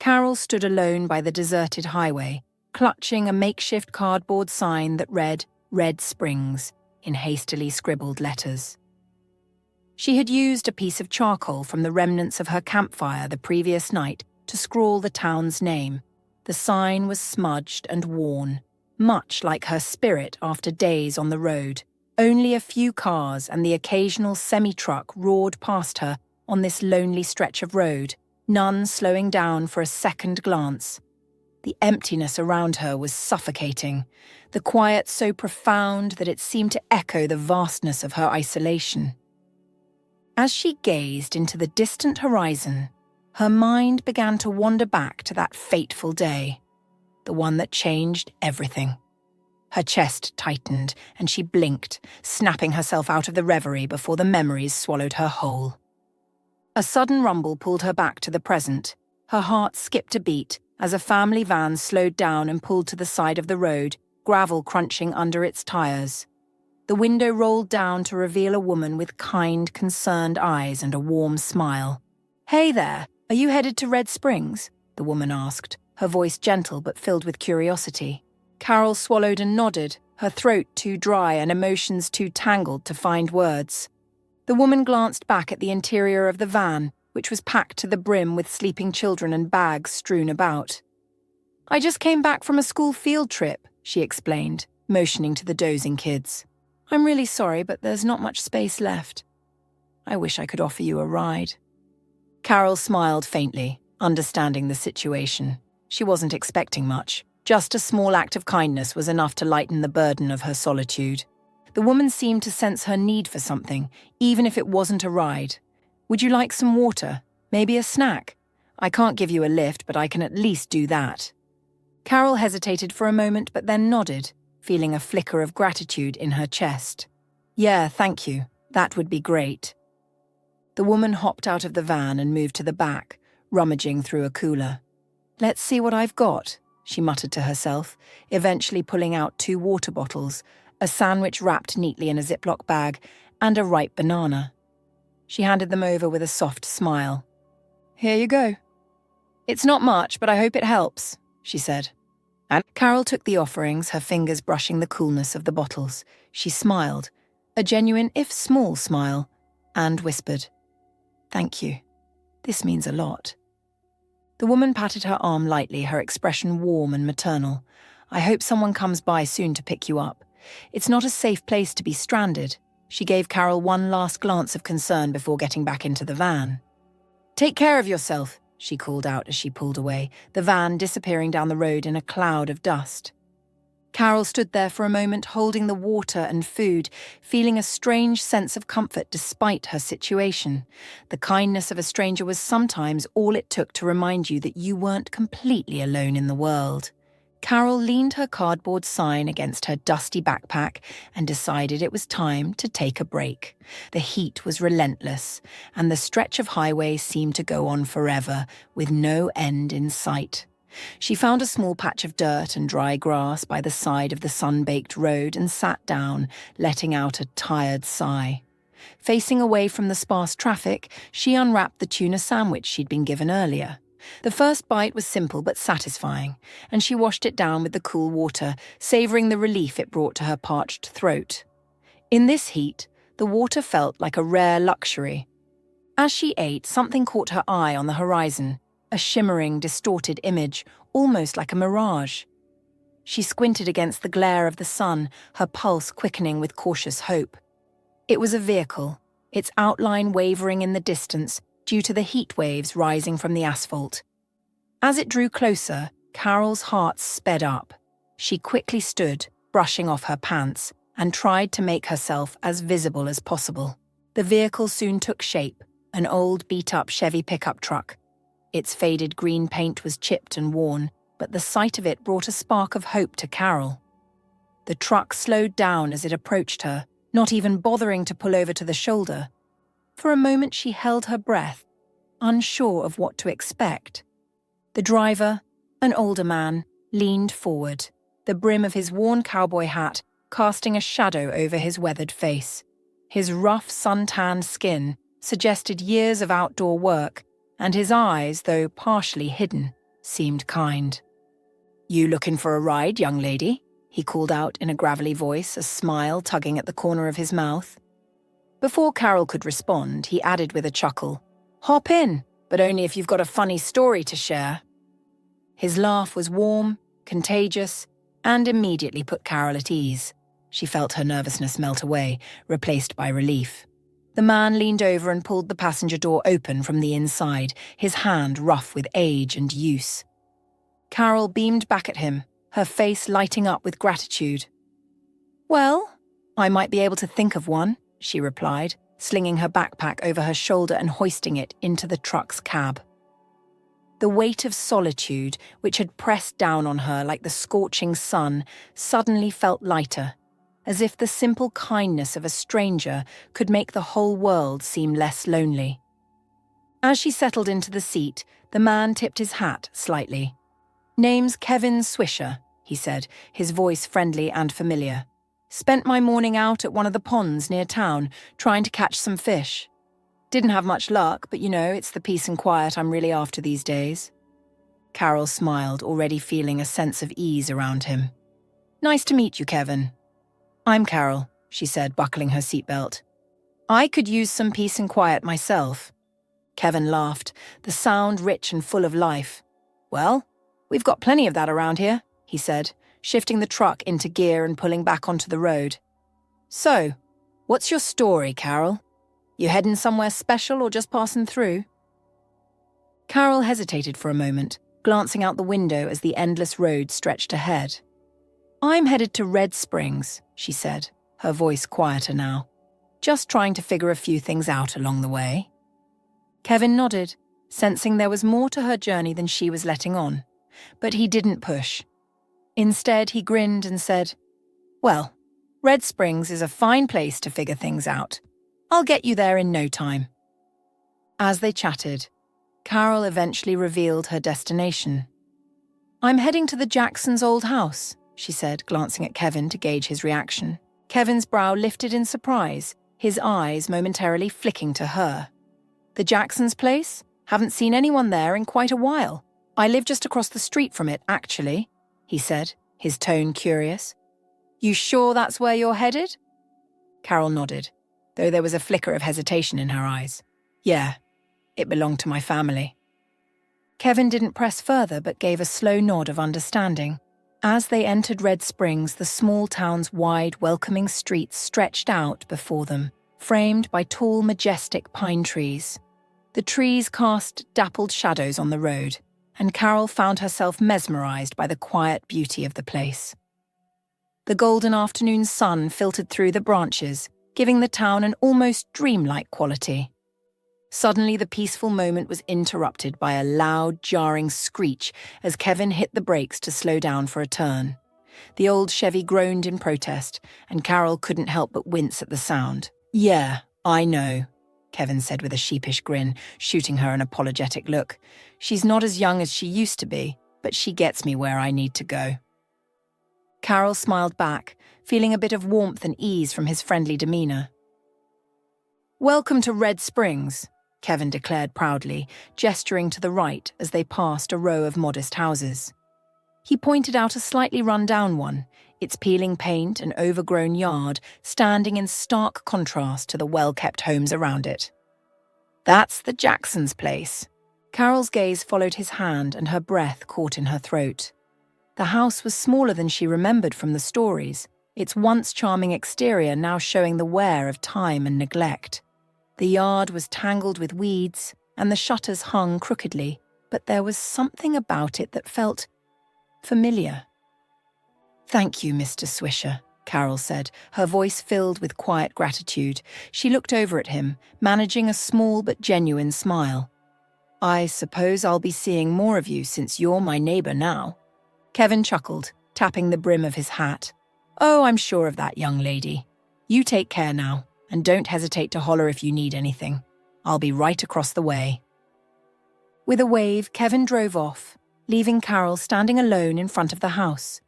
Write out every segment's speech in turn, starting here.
Carol stood alone by the deserted highway, clutching a makeshift cardboard sign that read Red Springs in hastily scribbled letters. She had used a piece of charcoal from the remnants of her campfire the previous night to scrawl the town's name. The sign was smudged and worn, much like her spirit after days on the road. Only a few cars and the occasional semi-truck roared past her on this lonely stretch of road, none slowing down for a second glance. The emptiness around her was suffocating, the quiet so profound that it seemed to echo the vastness of her isolation. As she gazed into the distant horizon, her mind began to wander back to that fateful day, the one that changed everything. Her chest tightened and she blinked, snapping herself out of the reverie before the memories swallowed her whole. A sudden rumble pulled her back to the present. Her heart skipped a beat as a family van slowed down and pulled to the side of the road, gravel crunching under its tires. The window rolled down to reveal a woman with kind, concerned eyes and a warm smile. "Hey there, are you headed to Red Springs?" the woman asked, her voice gentle but filled with curiosity. Carol swallowed and nodded, her throat too dry and emotions too tangled to find words. The woman glanced back at the interior of the van, which was packed to the brim with sleeping children and bags strewn about. "I just came back from a school field trip," she explained, motioning to the dozing kids. "I'm really sorry, but there's not much space left. I wish I could offer you a ride." Carol smiled faintly, understanding the situation. She wasn't expecting much. Just a small act of kindness was enough to lighten the burden of her solitude. The woman seemed to sense her need for something, even if it wasn't a ride. "Would you like some water? Maybe a snack? I can't give you a lift, but I can at least do that." Carol hesitated for a moment but then nodded, feeling a flicker of gratitude in her chest. "Yeah, thank you. That would be great." The woman hopped out of the van and moved to the back, rummaging through a cooler. "Let's see what I've got," she muttered to herself, eventually pulling out 2 water bottles, a sandwich wrapped neatly in a Ziploc bag, and a ripe banana. She handed them over with a soft smile. "Here you go." "It's not much, but I hope it helps," she said. And Carol took the offerings, her fingers brushing the coolness of the bottles. She smiled, a genuine if small smile, and whispered, "Thank you. This means a lot." The woman patted her arm lightly, her expression warm and maternal. "I hope someone comes by soon to pick you up. It's not a safe place to be stranded." She gave Carol one last glance of concern before getting back into the van. "Take care of yourself," she called out as she pulled away, the van disappearing down the road in a cloud of dust. Carol stood there for a moment holding the water and food, feeling a strange sense of comfort despite her situation. The kindness of a stranger was sometimes all it took to remind you that you weren't completely alone in the world. Carol leaned her cardboard sign against her dusty backpack and decided it was time to take a break. The heat was relentless, and the stretch of highway seemed to go on forever, with no end in sight. She found a small patch of dirt and dry grass by the side of the sun-baked road and sat down, letting out a tired sigh. Facing away from the sparse traffic, she unwrapped the tuna sandwich she'd been given earlier. The first bite was simple but satisfying, and she washed it down with the cool water, savouring the relief it brought to her parched throat. In this heat, the water felt like a rare luxury. As she ate, something caught her eye on the horizon, a shimmering, distorted image, almost like a mirage. She squinted against the glare of the sun, her pulse quickening with cautious hope. It was a vehicle, its outline wavering in the distance, due to the heat waves rising from the asphalt. As it drew closer, Carol's heart sped up. She quickly stood, brushing off her pants, and tried to make herself as visible as possible. The vehicle soon took shape, an old beat-up Chevy pickup truck. Its faded green paint was chipped and worn, but the sight of it brought a spark of hope to Carol. The truck slowed down as it approached her, not even bothering to pull over to the shoulder. For a moment she held her breath, unsure of what to expect. The driver, an older man, leaned forward, the brim of his worn cowboy hat casting a shadow over his weathered face. His rough, sun-tanned skin suggested years of outdoor work, and his eyes, though partially hidden, seemed kind. "You looking for a ride, young lady?" he called out in a gravelly voice, a smile tugging at the corner of his mouth. Before Carol could respond, he added with a chuckle, "Hop in, but only if you've got a funny story to share." His laugh was warm, contagious, and immediately put Carol at ease. She felt her nervousness melt away, replaced by relief. The man leaned over and pulled the passenger door open from the inside, his hand rough with age and use. Carol beamed back at him, her face lighting up with gratitude. "Well, I might be able to think of one," she replied, slinging her backpack over her shoulder and hoisting it into the truck's cab. The weight of solitude, which had pressed down on her like the scorching sun, suddenly felt lighter, as if the simple kindness of a stranger could make the whole world seem less lonely. As she settled into the seat, the man tipped his hat slightly. "Name's Kevin Swisher," he said, his voice friendly and familiar. "Spent my morning out at one of the ponds near town, trying to catch some fish. Didn't have much luck, but it's the peace and quiet I'm really after these days." Carol smiled, already feeling a sense of ease around him. "Nice to meet you, Kevin." "I'm Carol," she said, buckling her seatbelt. "I could use some peace and quiet myself." Kevin laughed, the sound rich and full of life. "Well, we've got plenty of that around here," he said, shifting the truck into gear and pulling back onto the road. "So, what's your story, Carol? You heading somewhere special or just passing through?" Carol hesitated for a moment, glancing out the window as the endless road stretched ahead. "I'm headed to Red Springs," she said, her voice quieter now. "Just trying to figure a few things out along the way." Kevin nodded, sensing there was more to her journey than she was letting on, but he didn't push. Instead, he grinned and said, "Well, Red Springs is a fine place to figure things out. I'll get you there in no time." As they chatted, Carol eventually revealed her destination. "I'm heading to the Jacksons' old house," she said, glancing at Kevin to gauge his reaction. Kevin's brow lifted in surprise, his eyes momentarily flicking to her. "The Jacksons' place? Haven't seen anyone there in quite a while. I live just across the street from it, actually," he said, his tone curious. "You sure that's where you're headed?" Carol nodded, though there was a flicker of hesitation in her eyes. "Yeah, it belonged to my family." Kevin didn't press further but gave a slow nod of understanding. As they entered Red Springs, the small town's wide, welcoming streets stretched out before them, framed by tall, majestic pine trees. The trees cast dappled shadows on the road, and Carol found herself mesmerized by the quiet beauty of the place. The golden afternoon sun filtered through the branches, giving the town an almost dreamlike quality. Suddenly, the peaceful moment was interrupted by a loud, jarring screech as Kevin hit the brakes to slow down for a turn. The old Chevy groaned in protest, and Carol couldn't help but wince at the sound. "Yeah, I know," Kevin said with a sheepish grin, shooting her an apologetic look. "She's not as young as she used to be, but she gets me where I need to go." Carol smiled back, feeling a bit of warmth and ease from his friendly demeanor. "Welcome to Red Springs," Kevin declared proudly, gesturing to the right as they passed a row of modest houses. He pointed out a slightly run-down one, its peeling paint and overgrown yard standing in stark contrast to the well-kept homes around it. "That's the Jacksons' place." Carol's gaze followed his hand and her breath caught in her throat. The house was smaller than she remembered from the stories, its once charming exterior now showing the wear of time and neglect. The yard was tangled with weeds, and the shutters hung crookedly, but there was something about it that felt familiar. "Thank you, Mr. Swisher," Carol said, her voice filled with quiet gratitude. She looked over at him, managing a small but genuine smile. "I suppose I'll be seeing more of you since you're my neighbor now." Kevin chuckled, tapping the brim of his hat. "Oh, I'm sure of that, young lady. You take care now, and don't hesitate to holler if you need anything. I'll be right across the way." With a wave, Kevin drove off, leaving Carol standing alone in front of the house.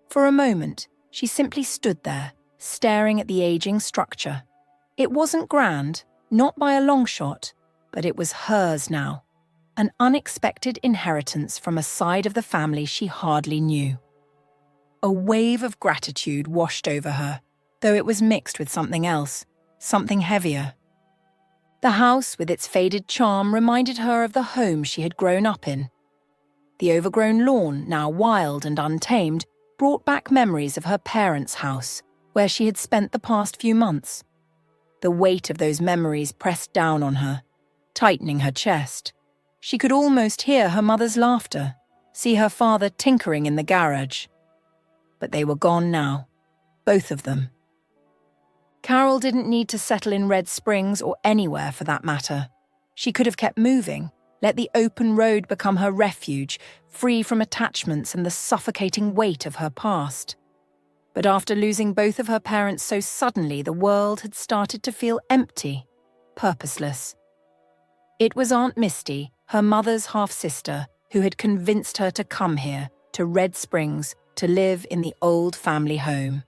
For a moment, she simply stood there, staring at the aging structure. It wasn't grand, not by a long shot, but it was hers now. an unexpected inheritance from a side of the family she hardly knew. A wave of gratitude washed over her, though it was mixed with something else, something heavier. The house, with its faded charm, reminded her of the home she had grown up in. The overgrown lawn, now wild and untamed, brought back memories of her parents' house, where she had spent the past few months. The weight of those memories pressed down on her, tightening her chest. She could almost hear her mother's laughter, see her father tinkering in the garage. But they were gone now, both of them. Carol didn't need to settle in Red Springs or anywhere for that matter. She could have kept moving, let the open road become her refuge, free from attachments and the suffocating weight of her past. But after losing both of her parents so suddenly, the world had started to feel empty, purposeless. It was Aunt Misty, her mother's half-sister, who had convinced her to come here, to Red Springs, to live in the old family home.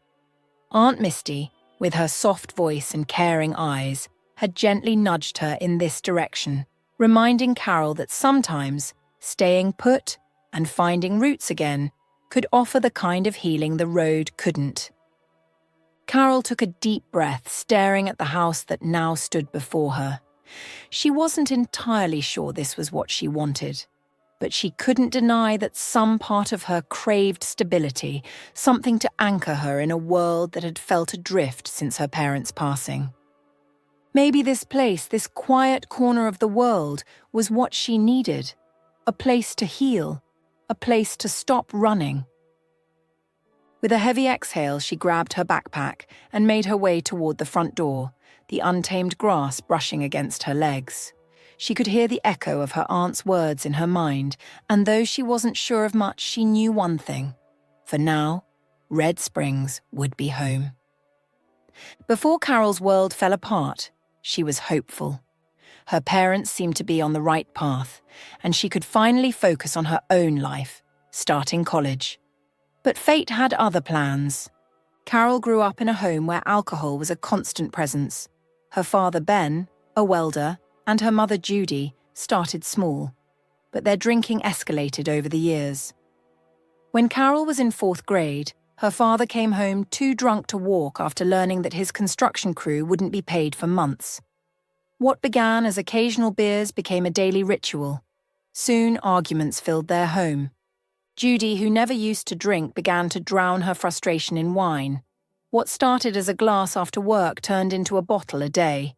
Aunt Misty, with her soft voice and caring eyes, had gently nudged her in this direction, reminding Carol that sometimes staying put and finding roots again could offer the kind of healing the road couldn't. Carol took a deep breath, staring at the house that now stood before her. She wasn't entirely sure this was what she wanted, but she couldn't deny that some part of her craved stability, something to anchor her in a world that had felt adrift since her parents' passing. Maybe this place, this quiet corner of the world, was what she needed. A place to heal, a place to stop running. With a heavy exhale, she grabbed her backpack and made her way toward the front door, the untamed grass brushing against her legs. She could hear the echo of her aunt's words in her mind, and though she wasn't sure of much, she knew one thing. For now, Red Springs would be home. Before Carol's world fell apart, she was hopeful. Her parents seemed to be on the right path, and she could finally focus on her own life, starting college. But fate had other plans. Carol grew up in a home where alcohol was a constant presence. Her father, Ben, a welder, and her mother, Judy, started small, but their drinking escalated over the years. When Carol was in 4th grade, her father came home too drunk to walk after learning that his construction crew wouldn't be paid for months. What began as occasional beers became a daily ritual. Soon, arguments filled their home. Judy, who never used to drink, began to drown her frustration in wine. What started as a glass after work turned into a bottle a day.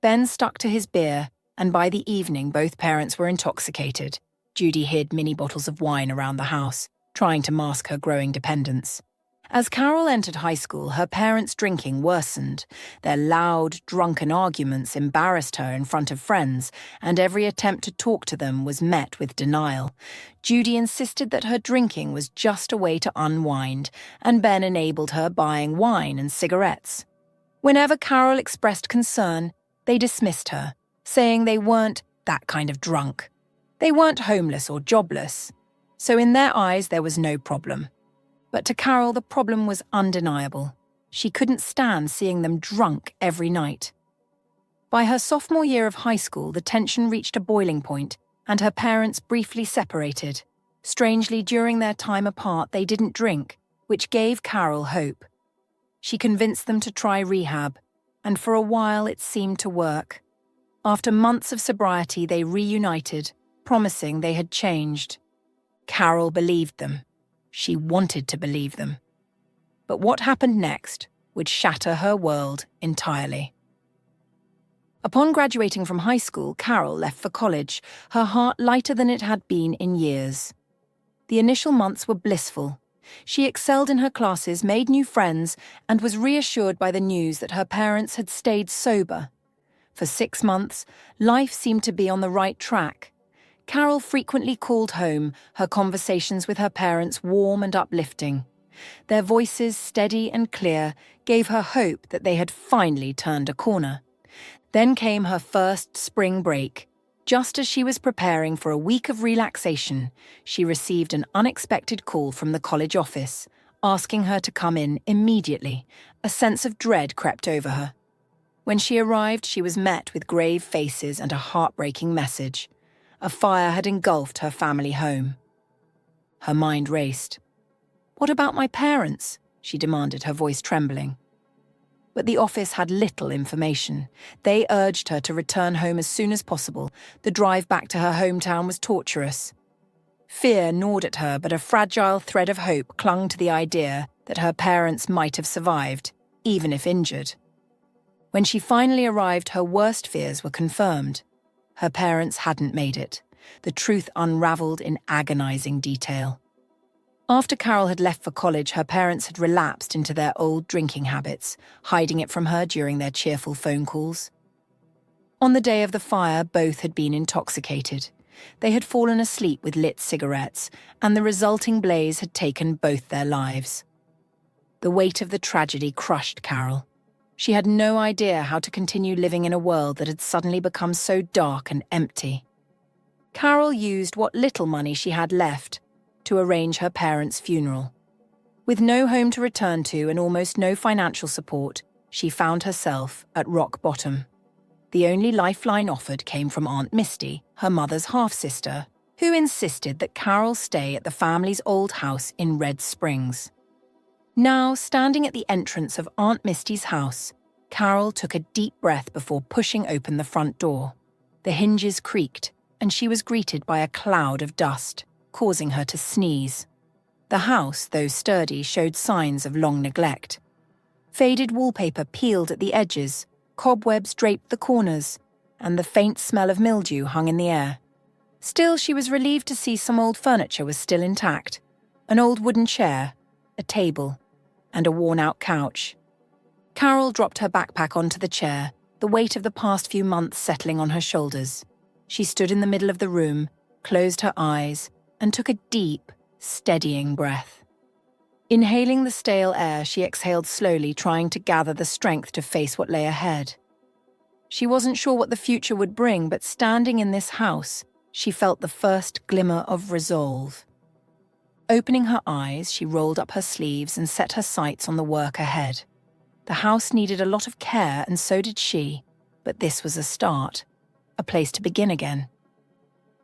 Ben stuck to his beer, and by the evening both parents were intoxicated. Judy hid mini bottles of wine around the house, trying to mask her growing dependence. As Carol entered high school, her parents' drinking worsened. Their loud, drunken arguments embarrassed her in front of friends, and every attempt to talk to them was met with denial. Judy insisted that her drinking was just a way to unwind, and Ben enabled her buying wine and cigarettes. Whenever Carol expressed concern, they dismissed her, saying they weren't that kind of drunk. They weren't homeless or jobless. So in their eyes, there was no problem. But to Carol, the problem was undeniable. She couldn't stand seeing them drunk every night. By her sophomore year of high school, the tension reached a boiling point, and her parents briefly separated. Strangely, during their time apart, they didn't drink, which gave Carol hope. She convinced them to try rehab, and for a while it seemed to work. After months of sobriety, they reunited, promising they had changed. Carol believed them. She wanted to believe them. But what happened next would shatter her world entirely. Upon graduating from high school, Carol left for college, her heart lighter than it had been in years. The initial months were blissful. She excelled in her classes, made new friends, and was reassured by the news that her parents had stayed sober. For 6 months, life seemed to be on the right track. Carol frequently called home, her conversations with her parents warm and uplifting. Their voices, steady and clear, gave her hope that they had finally turned a corner. Then came her first spring break. Just as she was preparing for a week of relaxation, she received an unexpected call from the college office, asking her to come in immediately. A sense of dread crept over her. When she arrived, she was met with grave faces and a heartbreaking message. A fire had engulfed her family home. Her mind raced. "What about my parents?" she demanded, her voice trembling. But the office had little information. They urged her to return home as soon as possible. The drive back to her hometown was torturous. Fear gnawed at her, but a fragile thread of hope clung to the idea that her parents might have survived, even if injured. When she finally arrived, her worst fears were confirmed. Her parents hadn't made it. The truth unraveled in agonizing detail. After Carol had left for college, her parents had relapsed into their old drinking habits, hiding it from her during their cheerful phone calls. On the day of the fire, both had been intoxicated. They had fallen asleep with lit cigarettes, and the resulting blaze had taken both their lives. The weight of the tragedy crushed Carol. She had no idea how to continue living in a world that had suddenly become so dark and empty. Carol used what little money she had left to arrange her parents' funeral. With no home to return to and almost no financial support, she found herself at rock bottom. The only lifeline offered came from Aunt Misty, her mother's half-sister, who insisted that Carol stay at the family's old house in Red Springs. Now, standing at the entrance of Aunt Misty's house, Carol took a deep breath before pushing open the front door. The hinges creaked, and she was greeted by a cloud of dust, causing her to sneeze. The house, though sturdy, showed signs of long neglect. Faded wallpaper peeled at the edges, cobwebs draped the corners, and the faint smell of mildew hung in the air. Still, she was relieved to see some old furniture was still intact. An old wooden chair, a table, and a worn-out couch. Carol dropped her backpack onto the chair, the weight of the past few months settling on her shoulders. She stood in the middle of the room, closed her eyes, and took a deep, steadying breath. Inhaling the stale air, she exhaled slowly, trying to gather the strength to face what lay ahead. She wasn't sure what the future would bring, but standing in this house, she felt the first glimmer of resolve. Opening her eyes, she rolled up her sleeves and set her sights on the work ahead. The house needed a lot of care, and so did she, but this was a start, a place to begin again.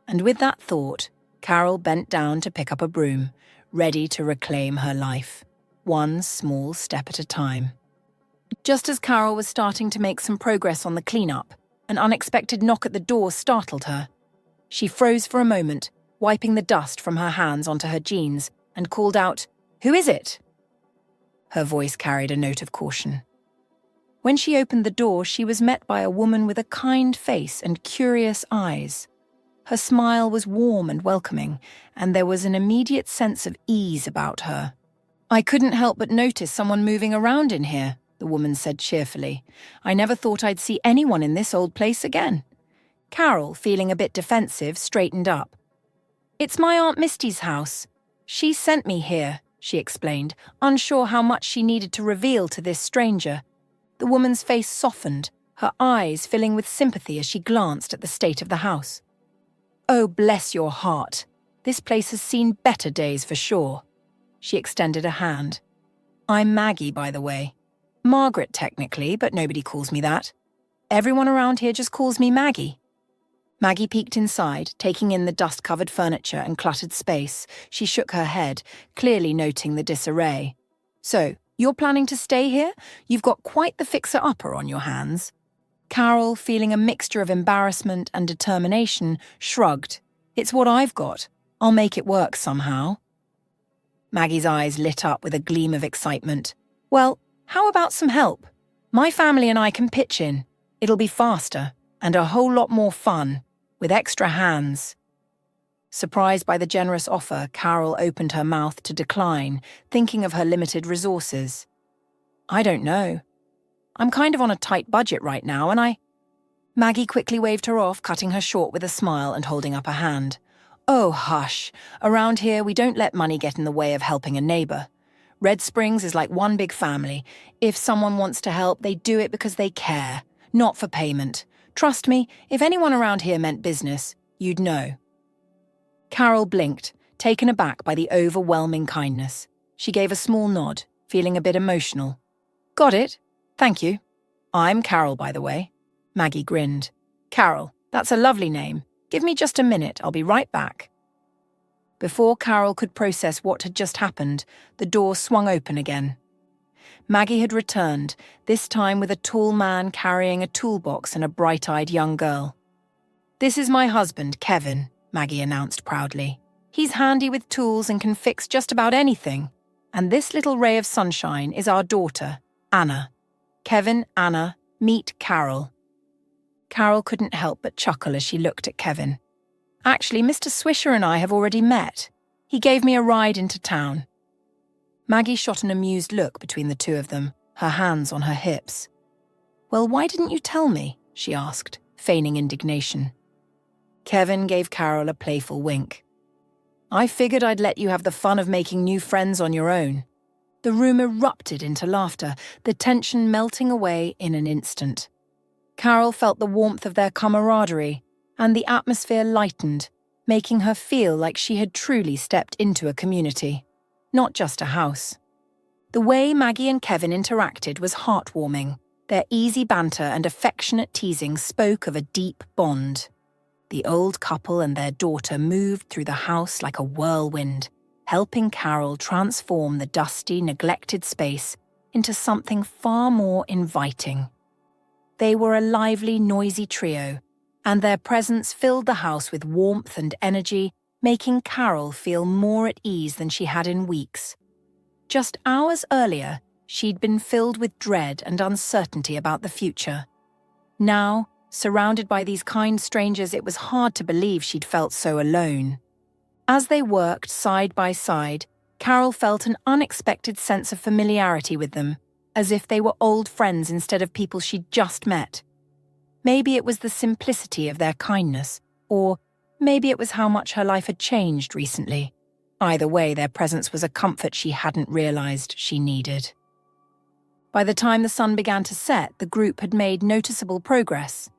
And with that thought, Carol bent down to pick up a broom, ready to reclaim her life, one small step at a time. Just as Carol was starting to make some progress on the cleanup, an unexpected knock at the door startled her. She froze for a moment, wiping the dust from her hands onto her jeans, and called out, "Who is it?" Her voice carried a note of caution. When she opened the door, she was met by a woman with a kind face and curious eyes. Her smile was warm and welcoming, and there was an immediate sense of ease about her. "I couldn't help but notice someone moving around in here," the woman said cheerfully. "I never thought I'd see anyone in this old place again." Carol, feeling a bit defensive, straightened up. "It's my Aunt Misty's house. She sent me here," she explained, unsure how much she needed to reveal to this stranger. The woman's face softened, her eyes filling with sympathy as she glanced at the state of the house. "Oh, bless your heart. This place has seen better days for sure." She extended a hand. "I'm Maggie, by the way. Margaret, technically, but nobody calls me that. Everyone around here just calls me Maggie." Maggie peeked inside, taking in the dust-covered furniture and cluttered space. She shook her head, clearly noting the disarray. "So, you're planning to stay here? You've got quite the fixer-upper on your hands." Carol, feeling a mixture of embarrassment and determination, shrugged. "It's what I've got. I'll make it work somehow." Maggie's eyes lit up with a gleam of excitement. "Well, how about some help? My family and I can pitch in. It'll be faster, and a whole lot more fun, with extra hands." Surprised by the generous offer, Carol opened her mouth to decline, thinking of her limited resources. "I don't know. I'm kind of on a tight budget right now, and Maggie quickly waved her off, cutting her short with a smile and holding up a hand. "Oh, hush. Around here, we don't let money get in the way of helping a neighbor. Red Springs is like one big family. If someone wants to help, they do it because they care, not for payment. Trust me, if anyone around here meant business, you'd know." Carol blinked, taken aback by the overwhelming kindness. She gave a small nod, feeling a bit emotional. "Got it. Thank you. I'm Carol, by the way." Maggie grinned. "Carol, that's a lovely name. Give me just a minute, I'll be right back." Before Carol could process what had just happened, the door swung open again. Maggie had returned, this time with a tall man carrying a toolbox and a bright-eyed young girl. "This is my husband, Kevin," Maggie announced proudly. "He's handy with tools and can fix just about anything. And this little ray of sunshine is our daughter, Anna. Kevin, Anna, meet Carol." Carol couldn't help but chuckle as she looked at Kevin. "Actually, Mr. Swisher and I have already met. He gave me a ride into town." Maggie shot an amused look between the two of them, her hands on her hips. "Well, why didn't you tell me?" she asked, feigning indignation. Kevin gave Carol a playful wink. "I figured I'd let you have the fun of making new friends on your own." The room erupted into laughter, the tension melting away in an instant. Carol felt the warmth of their camaraderie, and the atmosphere lightened, making her feel like she had truly stepped into a community, not just a house. The way Maggie and Kevin interacted was heartwarming. Their easy banter and affectionate teasing spoke of a deep bond. The old couple and their daughter moved through the house like a whirlwind, helping Carol transform the dusty, neglected space into something far more inviting. They were a lively, noisy trio, and their presence filled the house with warmth and energy, making Carol feel more at ease than she had in weeks. Just hours earlier, she'd been filled with dread and uncertainty about the future. Now, surrounded by these kind strangers, it was hard to believe she'd felt so alone. As they worked side by side, Carol felt an unexpected sense of familiarity with them, as if they were old friends instead of people she'd just met. Maybe it was the simplicity of their kindness, or maybe it was how much her life had changed recently. Either way, their presence was a comfort she hadn't realized she needed. By the time the sun began to set, the group had made noticeable progress.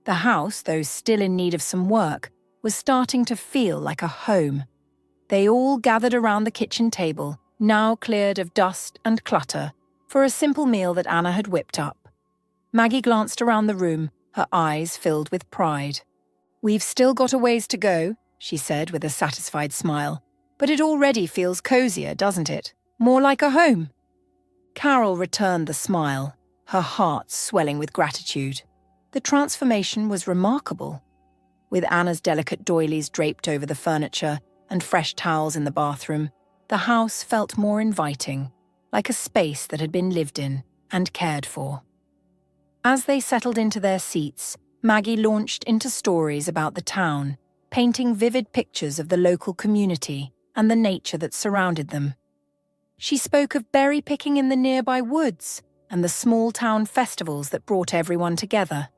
The house, though still in need of some work, was starting to feel like a home. They all gathered around the kitchen table, now cleared of dust and clutter, for a simple meal that Anna had whipped up. Maggie glanced around the room, her eyes filled with pride. "We've still got a ways to go," she said with a satisfied smile. "But it already feels cozier, doesn't it? More like a home." Carol returned the smile, her heart swelling with gratitude. The transformation was remarkable. With Anna's delicate doilies draped over the furniture and fresh towels in the bathroom, the house felt more inviting, like a space that had been lived in and cared for. As they settled into their seats, Maggie launched into stories about the town, painting vivid pictures of the local community and the nature that surrounded them. She spoke of berry picking in the nearby woods and the small town festivals that brought everyone together.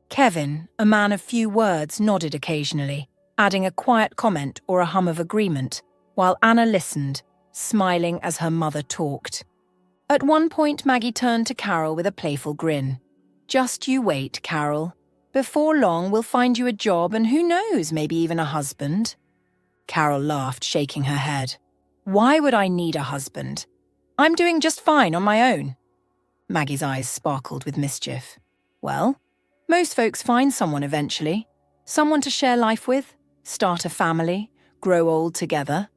Kevin, a man of few words, nodded occasionally, adding a quiet comment or a hum of agreement, while Anna listened, smiling as her mother talked. At one point, Maggie turned to Carol with a playful grin. "Just you wait, Carol. Before long, we'll find you a job and who knows, maybe even a husband." Carol laughed, shaking her head. "Why would I need a husband? I'm doing just fine on my own." Maggie's eyes sparkled with mischief. "Well, most folks find someone eventually. Someone to share life with, start a family, grow old together."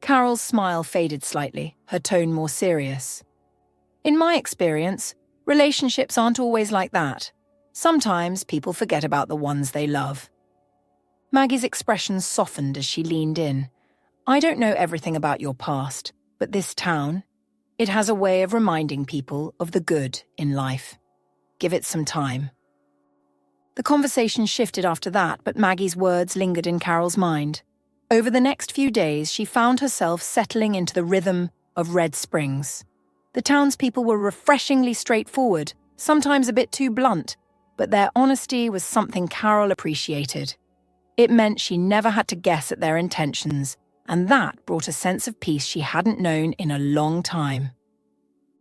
Carol's smile faded slightly, her tone more serious. "In my experience, relationships aren't always like that. Sometimes people forget about the ones they love." Maggie's expression softened as she leaned in. "I don't know everything about your past, but this town, it has a way of reminding people of the good in life. Give it some time." The conversation shifted after that, but Maggie's words lingered in Carol's mind. Over the next few days, she found herself settling into the rhythm of Red Springs. The townspeople were refreshingly straightforward, sometimes a bit too blunt, but their honesty was something Carol appreciated. It meant she never had to guess at their intentions, and that brought a sense of peace she hadn't known in a long time.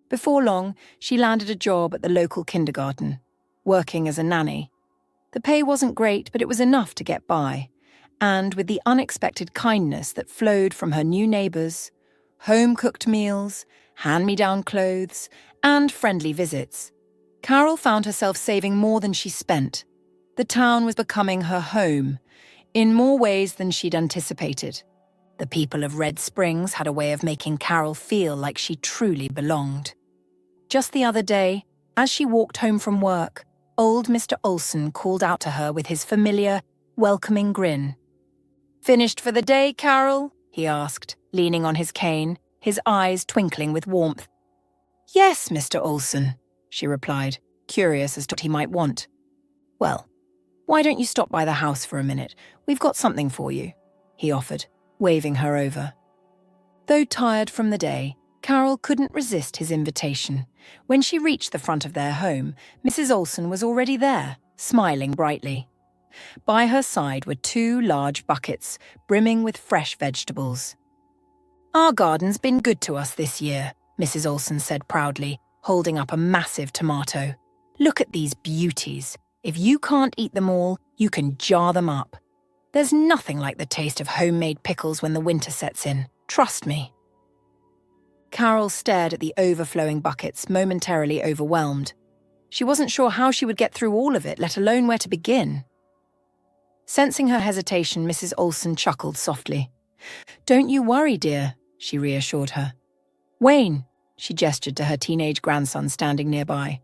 Before long, she landed a job at the local kindergarten, working as a nanny. The pay wasn't great, but it was enough to get by. And with the unexpected kindness that flowed from her new neighbours, home-cooked meals, hand-me-down clothes, and friendly visits, Carol found herself saving more than she spent. The town was becoming her home, in more ways than she'd anticipated. The people of Red Springs had a way of making Carol feel like she truly belonged. Just the other day, as she walked home from work, old Mr. Olson called out to her with his familiar, welcoming grin. "Finished for the day, Carol?" he asked, leaning on his cane, his eyes twinkling with warmth. "Yes, Mr. Olson," she replied, curious as to what he might want. "Well, why don't you stop by the house for a minute? We've got something for you," he offered, waving her over. Though tired from the day, Carol couldn't resist his invitation. When she reached the front of their home, Mrs. Olson was already there, smiling brightly. By her side were 2 large buckets, brimming with fresh vegetables. "Our garden's been good to us this year," Mrs. Olson said proudly, holding up a massive tomato. "Look at these beauties. If you can't eat them all, you can jar them up. There's nothing like the taste of homemade pickles when the winter sets in. Trust me." Carol stared at the overflowing buckets, momentarily overwhelmed. She wasn't sure how she would get through all of it, let alone where to begin. Sensing her hesitation, Mrs. Olson chuckled softly. "Don't you worry, dear," she reassured her. "Wayne," she gestured to her teenage grandson standing nearby,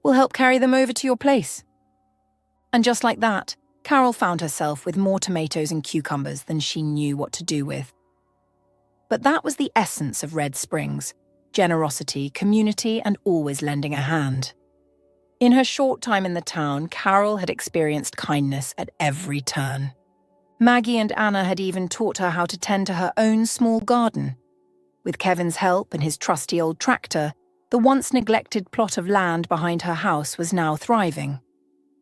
"will help carry them over to your place." And just like that, Carol found herself with more tomatoes and cucumbers than she knew what to do with. But that was the essence of Red Springs: generosity, community, and always lending a hand. In her short time in the town, Carol had experienced kindness at every turn. Maggie and Anna had even taught her how to tend to her own small garden. With Kevin's help and his trusty old tractor, the once neglected plot of land behind her house was now thriving.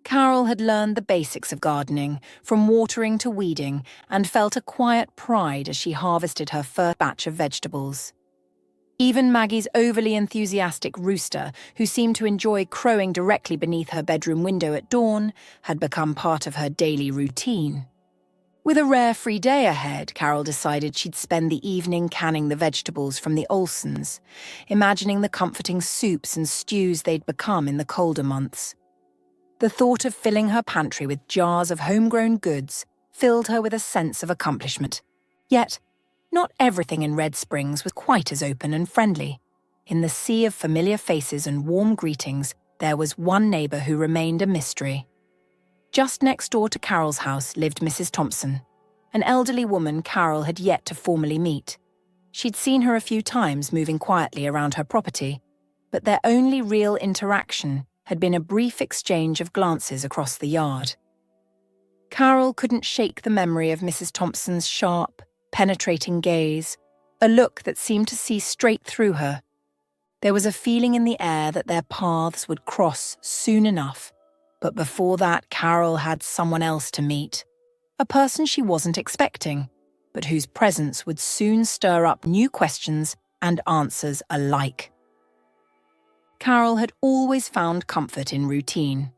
Carol had learned the basics of gardening, from watering to weeding, and felt a quiet pride as she harvested her first batch of vegetables. Even Maggie's overly enthusiastic rooster, who seemed to enjoy crowing directly beneath her bedroom window at dawn, had become part of her daily routine. With a rare free day ahead, Carol decided she'd spend the evening canning the vegetables from the Olsons, imagining the comforting soups and stews they'd become in the colder months. The thought of filling her pantry with jars of homegrown goods filled her with a sense of accomplishment. Yet, not everything in Red Springs was quite as open and friendly. In the sea of familiar faces and warm greetings, there was one neighbour who remained a mystery. Just next door to Carol's house lived Mrs. Thompson, an elderly woman Carol had yet to formally meet. She'd seen her a few times moving quietly around her property, but their only real interaction had been a brief exchange of glances across the yard. Carol couldn't shake the memory of Mrs. Thompson's sharp, penetrating gaze, a look that seemed to see straight through her. There was a feeling in the air that their paths would cross soon enough, but before that Carol had someone else to meet, a person she wasn't expecting, but whose presence would soon stir up new questions and answers alike. Carol had always found comfort in routine.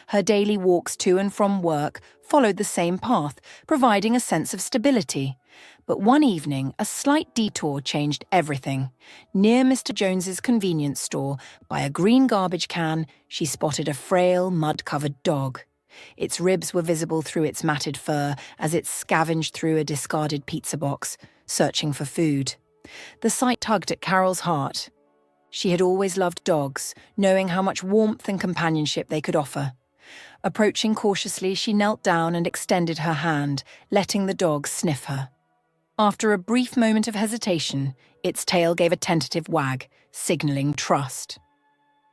Her daily walks to and from work followed the same path, providing a sense of stability. But one evening, a slight detour changed everything. Near Mr. Jones's convenience store, by a green garbage can, she spotted a frail, mud-covered dog. Its ribs were visible through its matted fur as it scavenged through a discarded pizza box, searching for food. The sight tugged at Carol's heart. She had always loved dogs, knowing how much warmth and companionship they could offer. Approaching cautiously, she knelt down and extended her hand, letting the dog sniff her. After a brief moment of hesitation, its tail gave a tentative wag, signaling trust.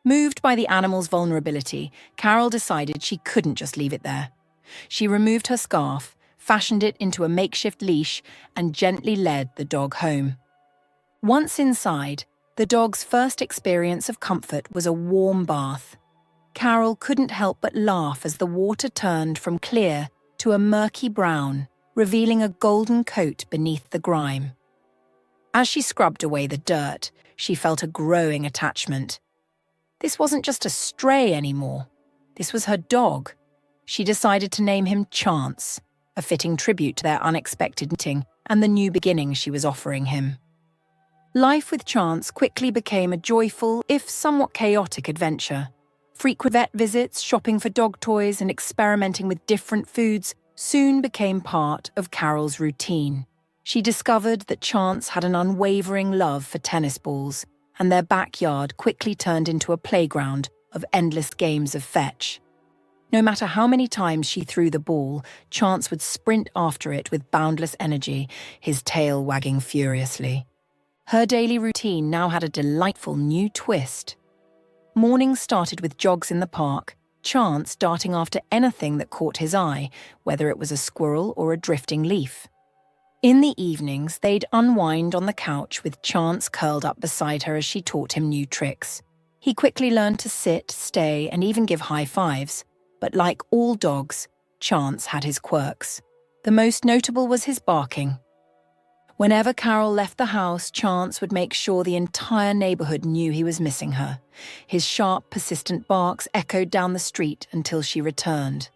Moved by the animal's vulnerability, Carol decided she couldn't just leave it there. She removed her scarf, fashioned it into a makeshift leash, and gently led the dog home. Once inside, the dog's first experience of comfort was a warm bath. Carol couldn't help but laugh as the water turned from clear to a murky brown, revealing a golden coat beneath the grime. As she scrubbed away the dirt, she felt a growing attachment. This wasn't just a stray anymore. This was her dog. She decided to name him Chance, a fitting tribute to their unexpected meeting and the new beginning she was offering him. Life with Chance quickly became a joyful, if somewhat chaotic adventure. Frequent vet visits, shopping for dog toys, and experimenting with different foods soon became part of Carol's routine. She discovered that Chance had an unwavering love for tennis balls, and their backyard quickly turned into a playground of endless games of fetch. No matter how many times she threw the ball, Chance would sprint after it with boundless energy, his tail wagging furiously. Her daily routine now had a delightful new twist. Mornings started with jogs in the park, Chance darting after anything that caught his eye, whether it was a squirrel or a drifting leaf. In the evenings, they'd unwind on the couch with Chance curled up beside her as she taught him new tricks. He quickly learned to sit, stay, and even give high fives. But like all dogs, Chance had his quirks. The most notable was his barking. Whenever Carol left the house, Chance would make sure the entire neighborhood knew he was missing her. His sharp, persistent barks echoed down the street until she returned.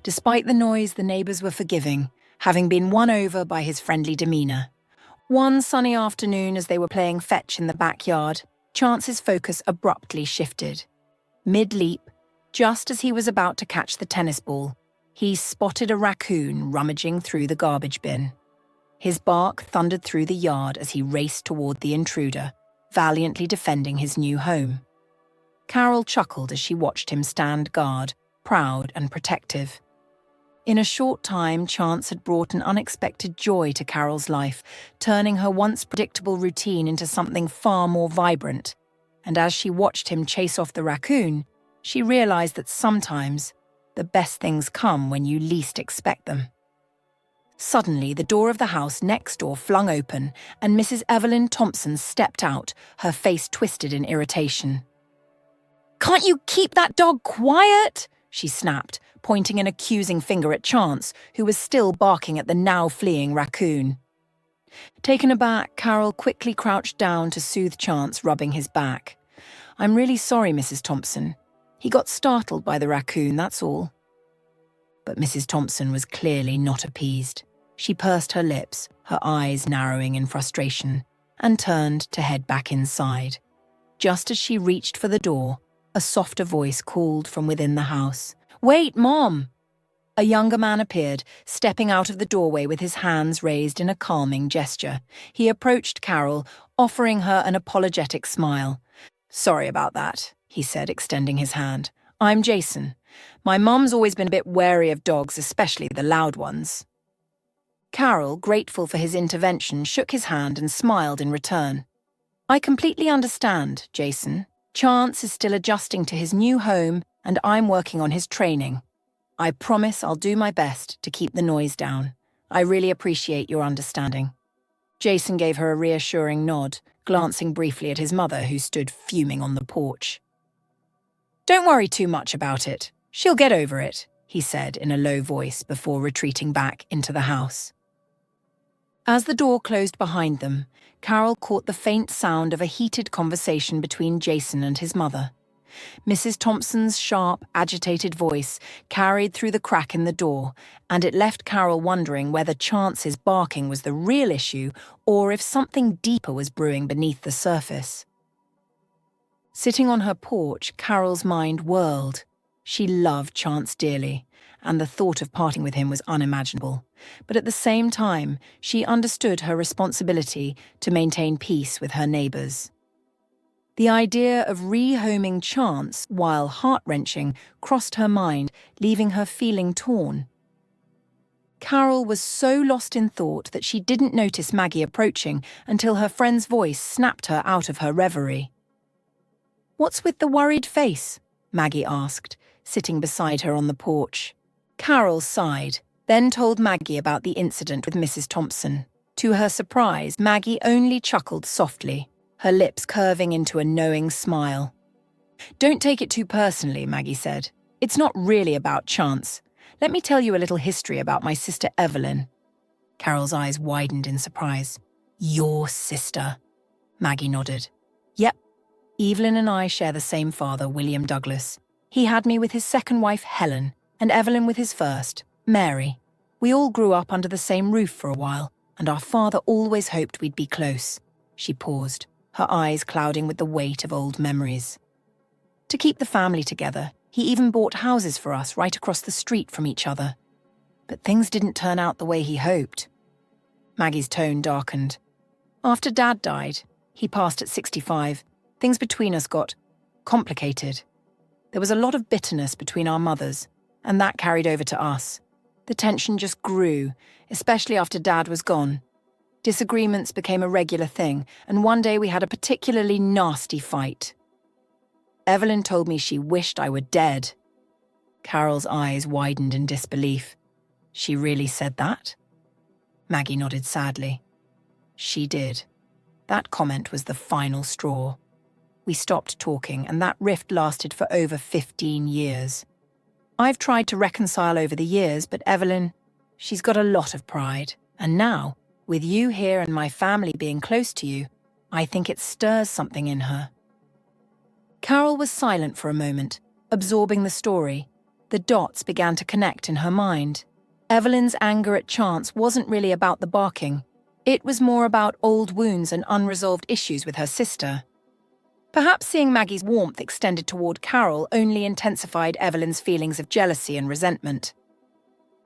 Despite the noise, the neighbors were forgiving, having been won over by his friendly demeanor. One sunny afternoon, as they were playing fetch in the backyard, Chance's focus abruptly shifted. Mid-leap, just as he was about to catch the tennis ball, he spotted a raccoon rummaging through the garbage bin. His bark thundered through the yard as he raced toward the intruder, valiantly defending his new home. Carol chuckled as she watched him stand guard, proud and protective. In a short time, Chance had brought an unexpected joy to Carol's life, turning her once predictable routine into something far more vibrant. And as she watched him chase off the raccoon, she realized that sometimes the best things come when you least expect them. Suddenly, the door of the house next door flung open, and Mrs. Evelyn Thompson stepped out, her face twisted in irritation. "Can't you keep that dog quiet?" she snapped, pointing an accusing finger at Chance, who was still barking at the now fleeing raccoon. Taken aback, Carol quickly crouched down to soothe Chance, rubbing his back. "I'm really sorry, Mrs. Thompson. He got startled by the raccoon, that's all." But Mrs. Thompson was clearly not appeased. She pursed her lips, her eyes narrowing in frustration, and turned to head back inside. Just as she reached for the door, a softer voice called from within the house, "Wait, Mom!" A younger man appeared, stepping out of the doorway with his hands raised in a calming gesture. He approached Carol, offering her an apologetic smile. "Sorry about that," he said, extending his hand. "I'm Jason. My mum's always been a bit wary of dogs, especially the loud ones." Carol, grateful for his intervention, shook his hand and smiled in return. "I completely understand, Jason. Chance is still adjusting to his new home, and I'm working on his training. I promise I'll do my best to keep the noise down. I really appreciate your understanding." Jason gave her a reassuring nod, glancing briefly at his mother, who stood fuming on the porch. "Don't worry too much about it. She'll get over it," he said in a low voice before retreating back into the house. As the door closed behind them, Carol caught the faint sound of a heated conversation between Jason and his mother. Mrs. Thompson's sharp, agitated voice carried through the crack in the door, and it left Carol wondering whether Chance's barking was the real issue or if something deeper was brewing beneath the surface. Sitting on her porch, Carol's mind whirled. She loved Chance dearly, and the thought of parting with him was unimaginable. But at the same time, she understood her responsibility to maintain peace with her neighbours. The idea of rehoming Chance, while heart-wrenching, crossed her mind, leaving her feeling torn. Carol was so lost in thought that she didn't notice Maggie approaching until her friend's voice snapped her out of her reverie. "What's with the worried face?" Maggie asked, sitting beside her on the porch. Carol sighed, then told Maggie about the incident with Mrs. Thompson. To her surprise, Maggie only chuckled softly, her lips curving into a knowing smile. "Don't take it too personally," Maggie said. "It's not really about Chance. Let me tell you a little history about my sister Evelyn." Carol's eyes widened in surprise. "Your sister?" Maggie nodded. "Yep. Evelyn and I share the same father, William Douglas. He had me with his second wife, Helen, and Evelyn with his first, Mary. We all grew up under the same roof for a while, and our father always hoped we'd be close." She paused, her eyes clouding with the weight of old memories. To keep the family together, he even bought houses for us right across the street from each other. But things didn't turn out the way he hoped. Maggie's tone darkened. After Dad died, he passed at 65, things between us got complicated. There was a lot of bitterness between our mothers, and that carried over to us. The tension just grew, especially after Dad was gone. Disagreements became a regular thing, and one day we had a particularly nasty fight. Evelyn told me she wished I were dead. Carol's eyes widened in disbelief. She really said that? Maggie nodded sadly. She did. That comment was the final straw. We stopped talking, and that rift lasted for over 15 years. I've tried to reconcile over the years, but Evelyn, she's got a lot of pride. And now, with you here and my family being close to you, I think it stirs something in her. Carol was silent for a moment, absorbing the story. The dots began to connect in her mind. Evelyn's anger at Chance wasn't really about the barking. It was more about old wounds and unresolved issues with her sister. Perhaps seeing Maggie's warmth extended toward Carol only intensified Evelyn's feelings of jealousy and resentment.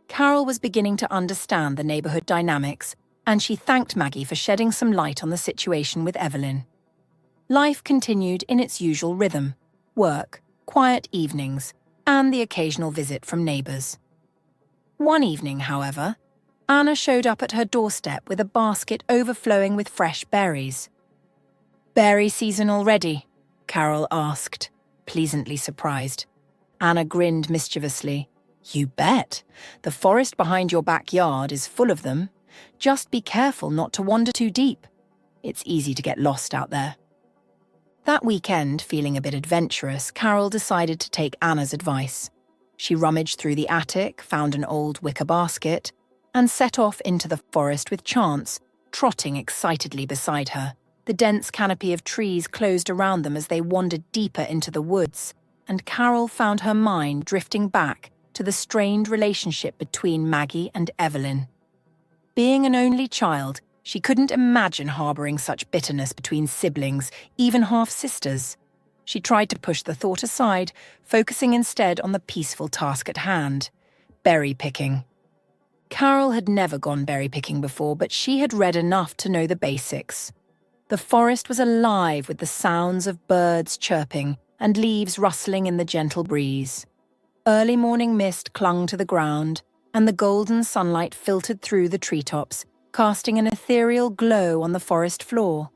Carol was beginning to understand the neighborhood dynamics, and she thanked Maggie for shedding some light on the situation with Evelyn. Life continued in its usual rhythm: work, quiet evenings, and the occasional visit from neighbors. One evening, however, Anna showed up at her doorstep with a basket overflowing with fresh berries. "Berry season already?" Carol asked, pleasantly surprised. Anna grinned mischievously. "You bet. The forest behind your backyard is full of them. Just be careful not to wander too deep. It's easy to get lost out there." That weekend, feeling a bit adventurous, Carol decided to take Anna's advice. She rummaged through the attic, found an old wicker basket, and set off into the forest with Chance, trotting excitedly beside her. The dense canopy of trees closed around them as they wandered deeper into the woods, and Carol found her mind drifting back to the strained relationship between Maggie and Evelyn. Being an only child, she couldn't imagine harboring such bitterness between siblings, even half-sisters. She tried to push the thought aside, focusing instead on the peaceful task at hand: berry picking. Carol had never gone berry picking before, but she had read enough to know the basics. The forest was alive with the sounds of birds chirping and leaves rustling in the gentle breeze. Early morning mist clung to the ground, and the golden sunlight filtered through the treetops, casting an ethereal glow on the forest floor.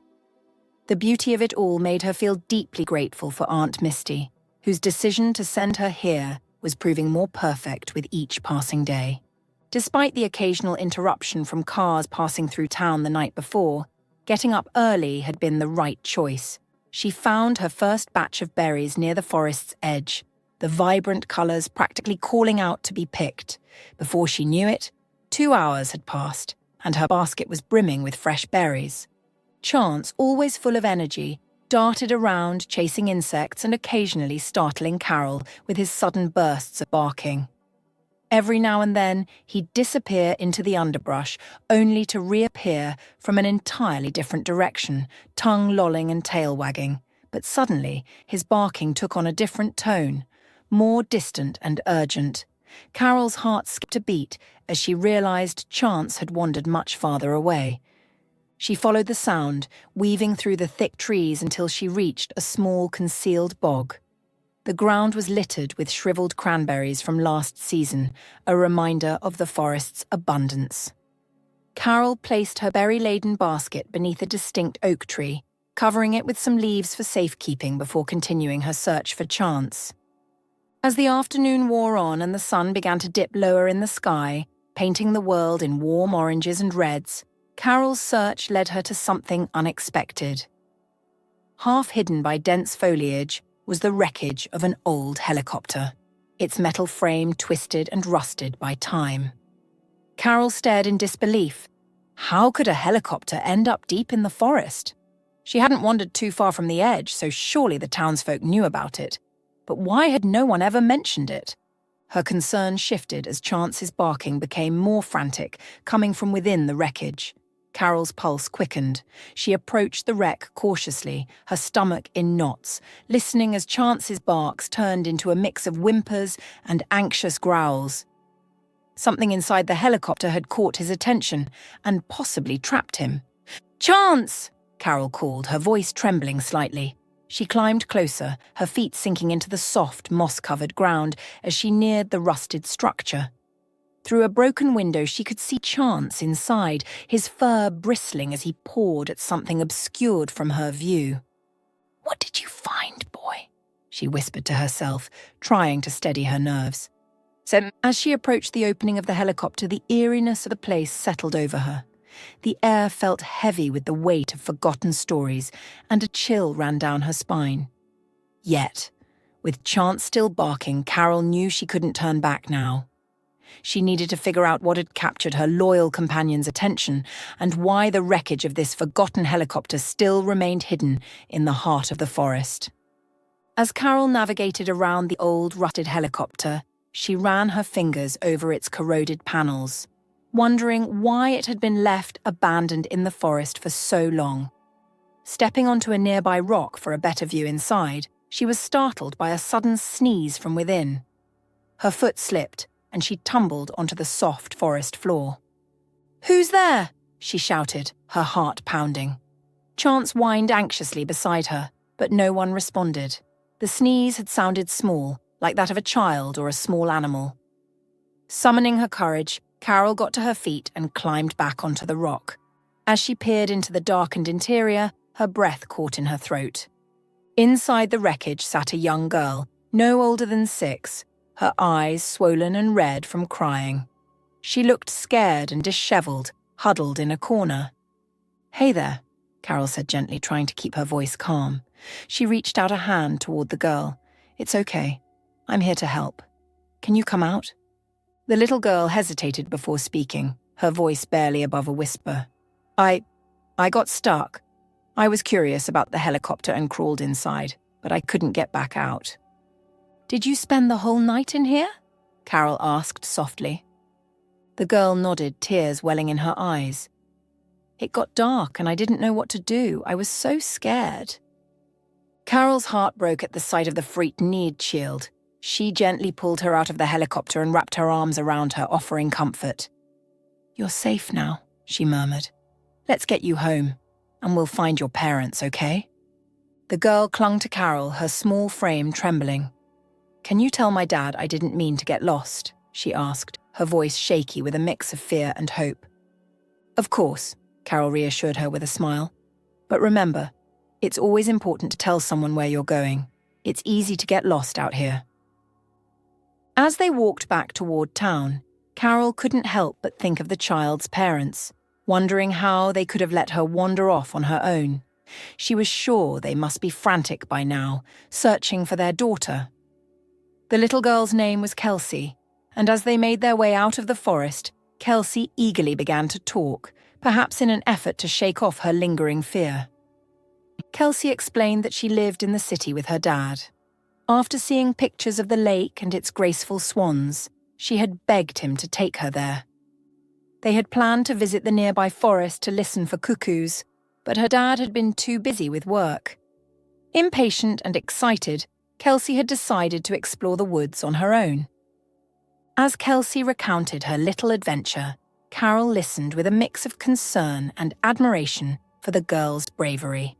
The beauty of it all made her feel deeply grateful for Aunt Misty, whose decision to send her here was proving more perfect with each passing day. Despite the occasional interruption from cars passing through town the night before, getting up early had been the right choice. She found her first batch of berries near the forest's edge, the vibrant colours practically calling out to be picked. Before she knew it, 2 hours had passed, and her basket was brimming with fresh berries. Chance, always full of energy, darted around chasing insects and occasionally startling Carol with his sudden bursts of barking. Every now and then, he'd disappear into the underbrush, only to reappear from an entirely different direction, tongue lolling and tail wagging. But suddenly, his barking took on a different tone, more distant and urgent. Carol's heart skipped a beat as she realized Chance had wandered much farther away. She followed the sound, weaving through the thick trees until she reached a small concealed bog. The ground was littered with shriveled cranberries from last season, a reminder of the forest's abundance. Carol placed her berry-laden basket beneath a distinct oak tree, covering it with some leaves for safekeeping before continuing her search for Chance. As the afternoon wore on and the sun began to dip lower in the sky, painting the world in warm oranges and reds, Carol's search led her to something unexpected. Half hidden by dense foliage was the wreckage of an old helicopter, its metal frame twisted and rusted by time. Carol stared in disbelief. How could a helicopter end up deep in the forest? She hadn't wandered too far from the edge, so surely the townsfolk knew about it. But why had no one ever mentioned it? Her concern shifted as Chance's barking became more frantic, coming from within the wreckage. Carol's pulse quickened. She approached the wreck cautiously, her stomach in knots, listening as Chance's barks turned into a mix of whimpers and anxious growls. Something inside the helicopter had caught his attention and possibly trapped him. "Chance!" Carol called, her voice trembling slightly. She climbed closer, her feet sinking into the soft, moss-covered ground as she neared the rusted structure. Through a broken window, she could see Chance inside, his fur bristling as he pawed at something obscured from her view. "What did you find, boy?" she whispered to herself, trying to steady her nerves. As she approached the opening of the helicopter, the eeriness of the place settled over her. The air felt heavy with the weight of forgotten stories, and a chill ran down her spine. Yet, with Chance still barking, Carol knew she couldn't turn back now. She needed to figure out what had captured her loyal companion's attention and why the wreckage of this forgotten helicopter still remained hidden in the heart of the forest. As Carol navigated around the old rusted helicopter, she ran her fingers over its corroded panels, wondering why it had been left abandoned in the forest for so long. Stepping onto a nearby rock for a better view inside, she was startled by a sudden sneeze from within. Her foot slipped, and she tumbled onto the soft forest floor. "Who's there?" she shouted, her heart pounding. Chance whined anxiously beside her, but no one responded. The sneeze had sounded small, like that of a child or a small animal. Summoning her courage, Carol got to her feet and climbed back onto the rock. As she peered into the darkened interior, her breath caught in her throat. Inside the wreckage sat a young girl, no older than 6, her eyes swollen and red from crying. She looked scared and disheveled, huddled in a corner. "Hey there," Carol said gently, trying to keep her voice calm. She reached out a hand toward the girl. "It's okay. I'm here to help. Can you come out?" The little girl hesitated before speaking, her voice barely above a whisper. I got stuck. I was curious about the helicopter and crawled inside, but I couldn't get back out." "Did you spend the whole night in here?" Carol asked softly. The girl nodded, tears welling in her eyes. "It got dark and I didn't know what to do. I was so scared." Carol's heart broke at the sight of the freed need shield. She gently pulled her out of the helicopter and wrapped her arms around her, offering comfort. "You're safe now," she murmured. "Let's get you home, and we'll find your parents, okay?" The girl clung to Carol, her small frame trembling. "Can you tell my dad I didn't mean to get lost?" she asked, her voice shaky with a mix of fear and hope. "Of course," Carol reassured her with a smile. "But remember, it's always important to tell someone where you're going. It's easy to get lost out here." As they walked back toward town, Carol couldn't help but think of the child's parents, wondering how they could have let her wander off on her own. She was sure they must be frantic by now, searching for their daughter. The little girl's name was Kelsea, and as they made their way out of the forest, Kelsea eagerly began to talk, perhaps in an effort to shake off her lingering fear. Kelsea explained that she lived in the city with her dad. After seeing pictures of the lake and its graceful swans, she had begged him to take her there. They had planned to visit the nearby forest to listen for cuckoos, but her dad had been too busy with work. Impatient and excited, Kelsea had decided to explore the woods on her own. As Kelsea recounted her little adventure, Carol listened with a mix of concern and admiration for the girl's bravery.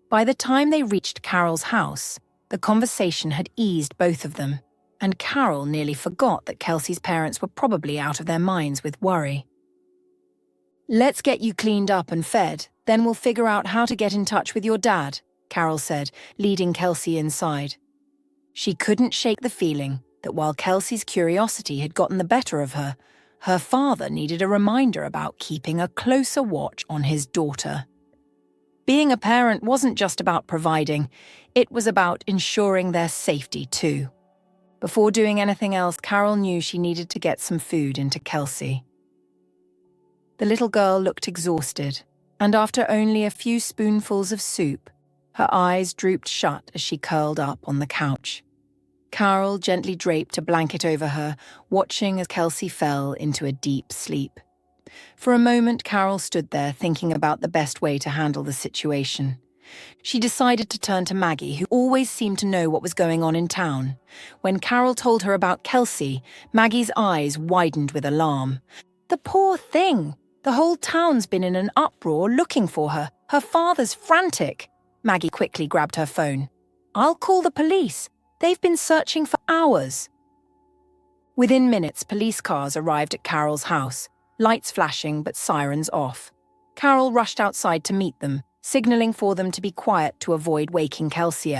By the time they reached Carol's house, the conversation had eased both of them, and Carol nearly forgot that Kelsea's parents were probably out of their minds with worry. "Let's get you cleaned up and fed, then we'll figure out how to get in touch with your dad," Carol said, leading Kelsea inside. She couldn't shake the feeling that while Kelsea's curiosity had gotten the better of her, her father needed a reminder about keeping a closer watch on his daughter. Being a parent wasn't just about providing, it was about ensuring their safety too. Before doing anything else, Carol knew she needed to get some food into Kelsea. The little girl looked exhausted, and after only a few spoonfuls of soup, her eyes drooped shut as she curled up on the couch. Carol gently draped a blanket over her, watching as Kelsea fell into a deep sleep. For a moment, Carol stood there thinking about the best way to handle the situation. She decided to turn to Maggie, who always seemed to know what was going on in town. When Carol told her about Kelsea, Maggie's eyes widened with alarm. The poor thing! The whole town's been in an uproar looking for her. Her father's frantic. Maggie quickly grabbed her phone. I'll call the police. They've been searching for hours. Within minutes, police cars arrived at Carol's house, lights flashing but sirens off. Carol rushed outside to meet them, signaling for them to be quiet to avoid waking Kelsea.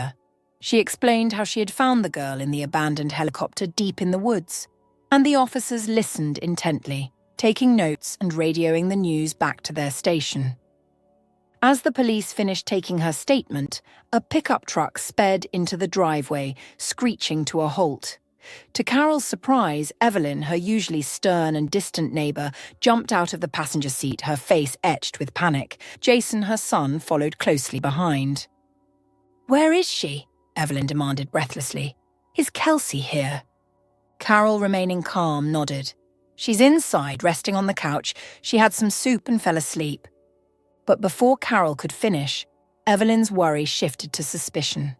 She explained how she had found the girl in the abandoned helicopter deep in the woods, and the officers listened intently, taking notes and radioing the news back to their station. As the police finished taking her statement, a pickup truck sped into the driveway, screeching to a halt. To Carol's surprise, Evelyn, her usually stern and distant neighbour, jumped out of the passenger seat, her face etched with panic. Jason, her son, followed closely behind. "Where is she?" Evelyn demanded breathlessly. "Is Kelsea here?" Carol, remaining calm, nodded. "She's inside, resting on the couch. She had some soup and fell asleep." But before Carol could finish, Evelyn's worry shifted to suspicion.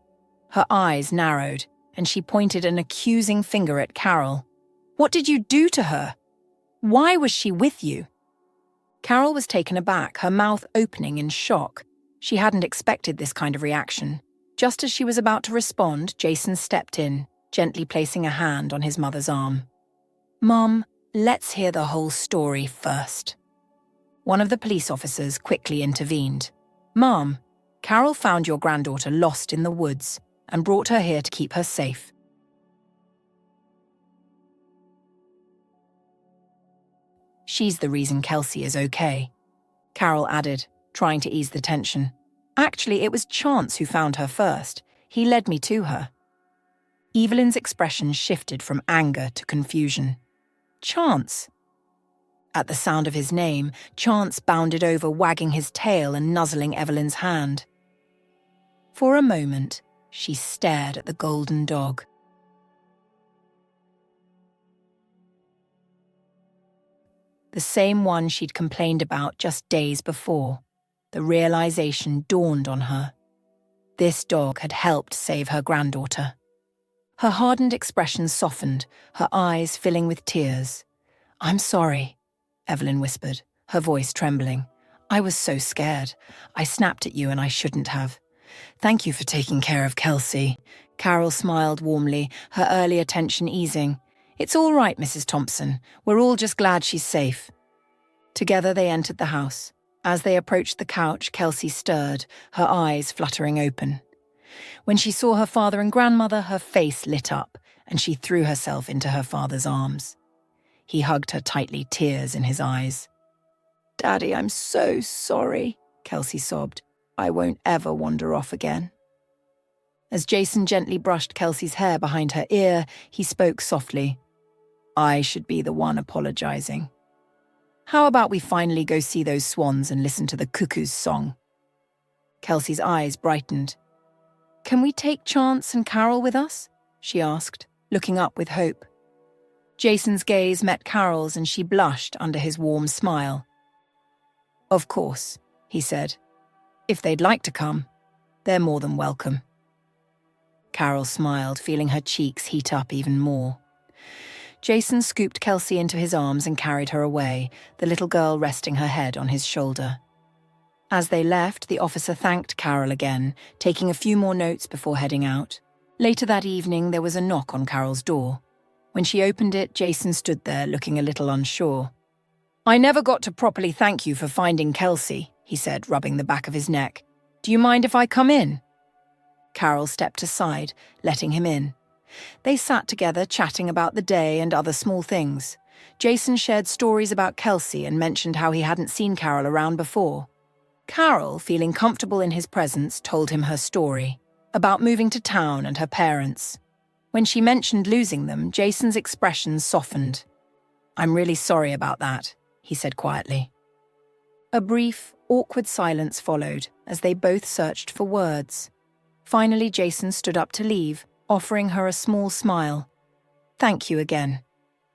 Her eyes narrowed, and she pointed an accusing finger at Carol. "What did you do to her? Why was she with you?" Carol was taken aback, her mouth opening in shock. She hadn't expected this kind of reaction. Just as she was about to respond, Jason stepped in, gently placing a hand on his mother's arm. "Mom, let's hear the whole story first." One of the police officers quickly intervened. "Mom, Carol found your granddaughter lost in the woods and brought her here to keep her safe." "She's the reason Kelsea is okay," Carol added, trying to ease the tension. "Actually, it was Chance who found her first. He led me to her." Evelyn's expression shifted from anger to confusion. "Chance?" At the sound of his name, Chance bounded over, wagging his tail and nuzzling Evelyn's hand. For a moment, she stared at the golden dog. The same one she'd complained about just days before. The realization dawned on her. This dog had helped save her granddaughter. Her hardened expression softened, her eyes filling with tears. "I'm sorry," Evelyn whispered, her voice trembling. "I was so scared. I snapped at you and I shouldn't have. Thank you for taking care of Kelsea." Carol smiled warmly, her earlier tension easing. "It's all right, Mrs. Thompson. We're all just glad she's safe." Together they entered the house. As they approached the couch, Kelsea stirred, her eyes fluttering open. When she saw her father and grandmother, her face lit up, and she threw herself into her father's arms. He hugged her tightly, tears in his eyes. "Daddy, I'm so sorry," Kelsea sobbed. "I won't ever wander off again." As Jason gently brushed Kelsea's hair behind her ear, he spoke softly. "I should be the one apologizing. How about we finally go see those swans and listen to the cuckoo's song?" Kelsea's eyes brightened. "Can we take Chance and Carol with us?" she asked, looking up with hope. Jason's gaze met Carol's and she blushed under his warm smile. "Of course," he said. "If they'd like to come, they're more than welcome." Carol smiled, feeling her cheeks heat up even more. Jason scooped Kelsea into his arms and carried her away, the little girl resting her head on his shoulder. As they left, the officer thanked Carol again, taking a few more notes before heading out. Later that evening, there was a knock on Carol's door. When she opened it, Jason stood there looking a little unsure. "I never got to properly thank you for finding Kelsea," he said, rubbing the back of his neck. "Do you mind if I come in?" Carol stepped aside, letting him in. They sat together, chatting about the day and other small things. Jason shared stories about Kelsea and mentioned how he hadn't seen Carol around before. Carol, feeling comfortable in his presence, told him her story, about moving to town and her parents. When she mentioned losing them, Jason's expression softened. "I'm really sorry about that," he said quietly. A brief, awkward silence followed as they both searched for words. Finally, Jason stood up to leave, offering her a small smile. "Thank you again.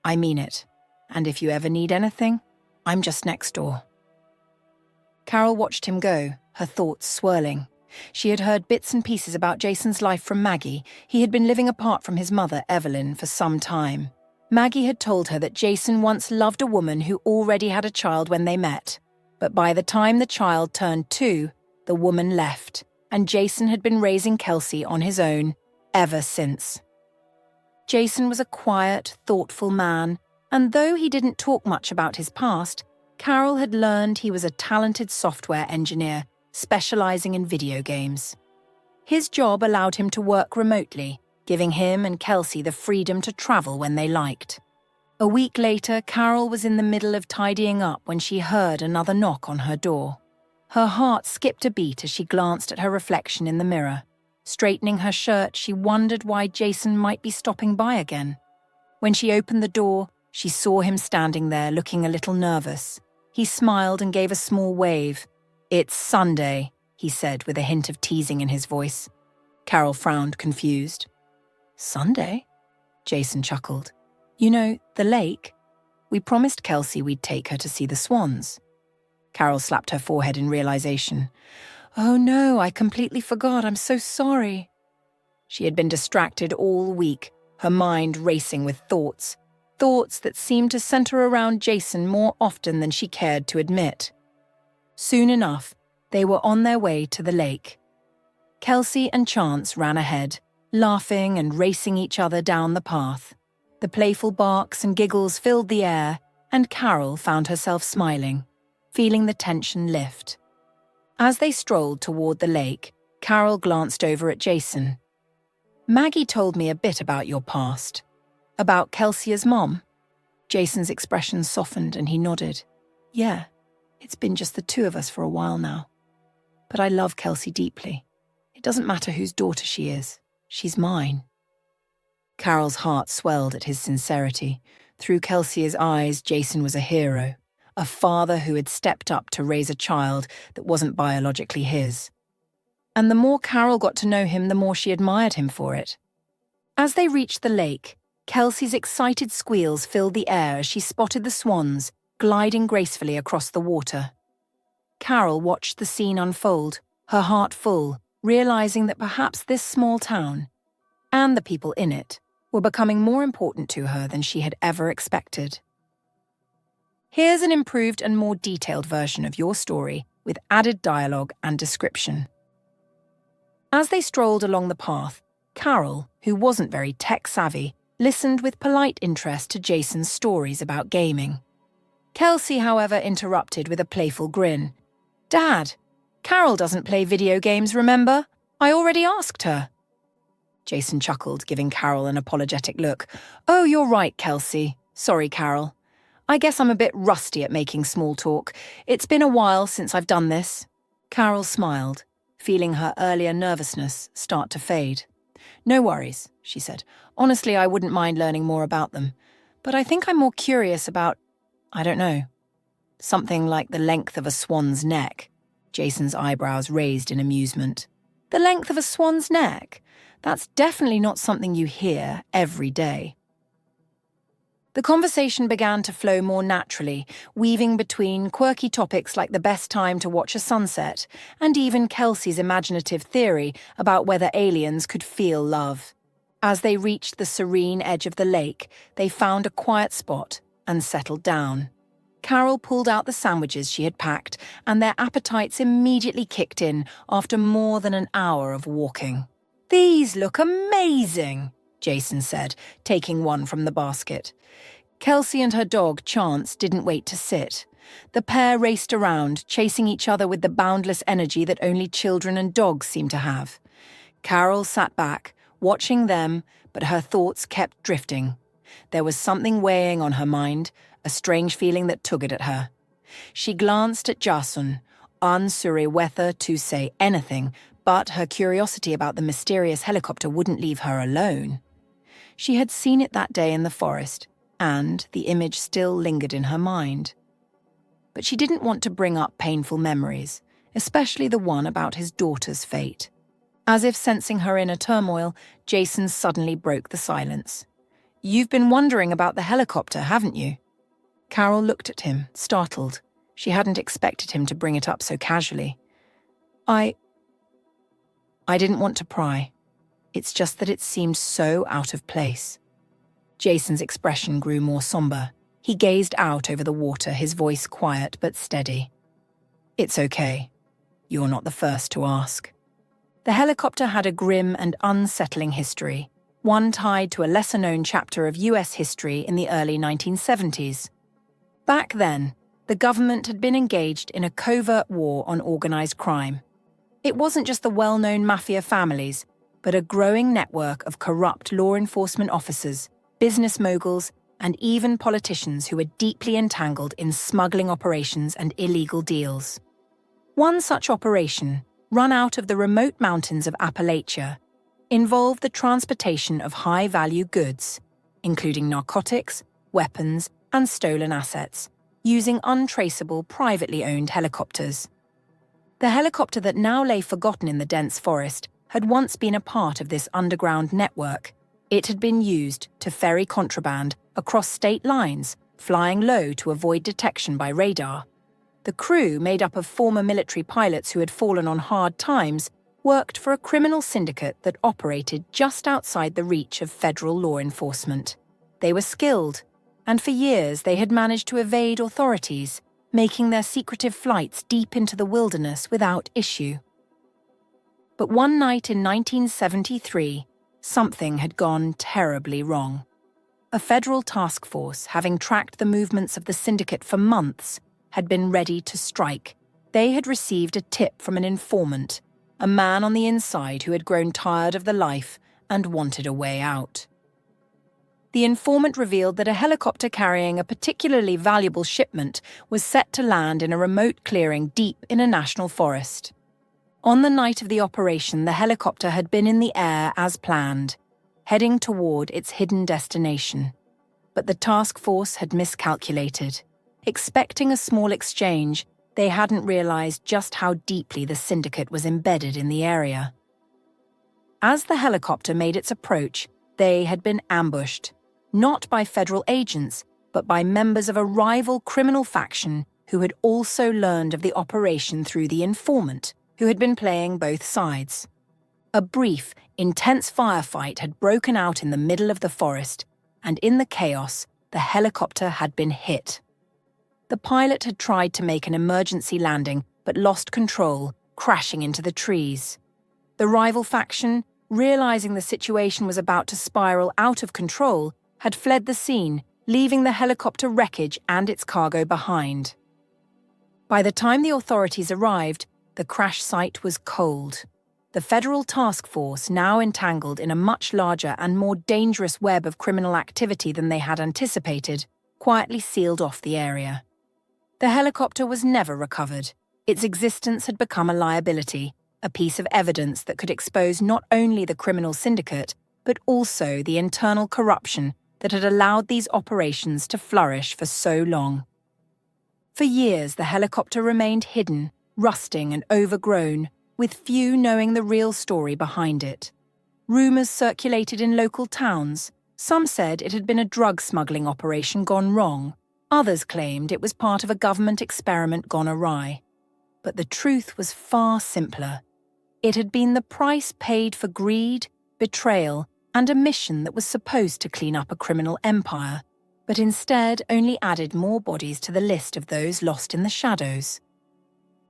I mean it. And if you ever need anything, I'm just next door." Carol watched him go, her thoughts swirling. She had heard bits and pieces about Jason's life from Maggie. He had been living apart from his mother, Evelyn, for some time. Maggie had told her that Jason once loved a woman who already had a child when they met. But by the time the child turned 2, the woman left, and Jason had been raising Kelsey on his own ever since. Jason was a quiet, thoughtful man, and though he didn't talk much about his past, Carol had learned he was a talented software engineer specializing in video games. His job allowed him to work remotely, giving him and Kelsey the freedom to travel when they liked. A week later, Carol was in the middle of tidying up when she heard another knock on her door. Her heart skipped a beat as she glanced at her reflection in the mirror. Straightening her shirt, she wondered why Jason might be stopping by again. When she opened the door, she saw him standing there looking a little nervous. He smiled and gave a small wave. "It's Sunday," he said with a hint of teasing in his voice. Carol frowned, confused. "Sunday?" Jason chuckled. "You know, the lake. We promised Kelsey we'd take her to see the swans." Carol slapped her forehead in realization. "Oh no, I completely forgot. I'm so sorry." She had been distracted all week, her mind racing with thoughts that seemed to center around Jason more often than she cared to admit. Soon enough, they were on their way to the lake. Kelsey and Chance ran ahead, laughing and racing each other down the path. The playful barks and giggles filled the air, and Carol found herself smiling, feeling the tension lift. As they strolled toward the lake, Carol glanced over at Jason. "Maggie told me a bit about your past. About Kelsia's mom." Jason's expression softened and he nodded. "Yeah, it's been just the 2 of us for a while now. But I love Kelsey deeply. It doesn't matter whose daughter she is. She's mine." Carol's heart swelled at his sincerity. Through Kelsia's eyes, Jason was a hero, a father who had stepped up to raise a child that wasn't biologically his. And the more Carol got to know him, the more she admired him for it. As they reached the lake, Kelsey's excited squeals filled the air as she spotted the swans gliding gracefully across the water. Carol watched the scene unfold, her heart full, realizing that perhaps this small town, and the people in it, were becoming more important to her than she had ever expected. Here's an improved and more detailed version of your story with added dialogue and description. As they strolled along the path, Carol, who wasn't very tech-savvy, listened with polite interest to Jason's stories about gaming. Kelsey, however, interrupted with a playful grin. "Dad, Carol doesn't play video games, remember? I already asked her." Jason chuckled, giving Carol an apologetic look. "Oh, you're right, Kelsey. Sorry, Carol. I guess I'm a bit rusty at making small talk. It's been a while since I've done this." Carol smiled, feeling her earlier nervousness start to fade. "No worries," she said. "Honestly, I wouldn't mind learning more about them. But I think I'm more curious about, I don't know, something like the length of a swan's neck." Jason's eyebrows raised in amusement. "The length of a swan's neck? That's definitely not something you hear every day." The conversation began to flow more naturally, weaving between quirky topics like the best time to watch a sunset, and even Kelsey's imaginative theory about whether aliens could feel love. As they reached the serene edge of the lake, they found a quiet spot and settled down. Carol pulled out the sandwiches she had packed, and their appetites immediately kicked in after more than an hour of walking. "These look amazing," Jason said, taking one from the basket. Kelsey and her dog, Chance, didn't wait to sit. The pair raced around, chasing each other with the boundless energy that only children and dogs seem to have. Carol sat back, watching them, but her thoughts kept drifting. There was something weighing on her mind, a strange feeling that tugged at her. She glanced at Jason, unsure whether to say anything, but her curiosity about the mysterious helicopter wouldn't leave her alone. She had seen it that day in the forest, and the image still lingered in her mind. But she didn't want to bring up painful memories, especially the one about his daughter's fate. As if sensing her inner turmoil, Jason suddenly broke the silence. "You've been wondering about the helicopter, haven't you?" Carol looked at him, startled. She hadn't expected him to bring it up so casually. I didn't want to pry. It's just that it seemed so out of place. Jason's expression grew more somber. He gazed out over the water, his voice quiet but steady. It's okay. You're not the first to ask. The helicopter had a grim and unsettling history, one tied to a lesser-known chapter of US history in the early 1970s. Back then, the government had been engaged in a covert war on organized crime. It wasn't just the well-known mafia families, but a growing network of corrupt law enforcement officers, business moguls, and even politicians who were deeply entangled in smuggling operations and illegal deals. One such operation, run out of the remote mountains of Appalachia, involved the transportation of high-value goods, including narcotics, weapons, and stolen assets, using untraceable privately owned helicopters. The helicopter that now lay forgotten in the dense forest had once been a part of this underground network. It had been used to ferry contraband across state lines, flying low to avoid detection by radar. The crew, made up of former military pilots who had fallen on hard times, worked for a criminal syndicate that operated just outside the reach of federal law enforcement. They were skilled, and for years they had managed to evade authorities, making their secretive flights deep into the wilderness without issue. But one night in 1973, something had gone terribly wrong. A federal task force, having tracked the movements of the syndicate for months, had been ready to strike. They had received a tip from an informant, a man on the inside who had grown tired of the life and wanted a way out. The informant revealed that a helicopter carrying a particularly valuable shipment was set to land in a remote clearing deep in a national forest. On the night of the operation, the helicopter had been in the air as planned, heading toward its hidden destination. But the task force had miscalculated. Expecting a small exchange, they hadn't realized just how deeply the syndicate was embedded in the area. As the helicopter made its approach, they had been ambushed, not by federal agents, but by members of a rival criminal faction who had also learned of the operation through the informant, who had been playing both sides. A brief, intense firefight had broken out in the middle of the forest, and in the chaos, the helicopter had been hit. The pilot had tried to make an emergency landing, but lost control, crashing into the trees. The rival faction, realizing the situation was about to spiral out of control, had fled the scene, leaving the helicopter wreckage and its cargo behind. By the time the authorities arrived, the crash site was cold. The federal task force, now entangled in a much larger and more dangerous web of criminal activity than they had anticipated, quietly sealed off the area. The helicopter was never recovered. Its existence had become a liability, a piece of evidence that could expose not only the criminal syndicate, but also the internal corruption that had allowed these operations to flourish for so long. For years, the helicopter remained hidden, rusting and overgrown, with few knowing the real story behind it. Rumors circulated in local towns. Some said it had been a drug smuggling operation gone wrong. Others claimed it was part of a government experiment gone awry. But the truth was far simpler. It had been the price paid for greed, betrayal, and a mission that was supposed to clean up a criminal empire, but instead only added more bodies to the list of those lost in the shadows.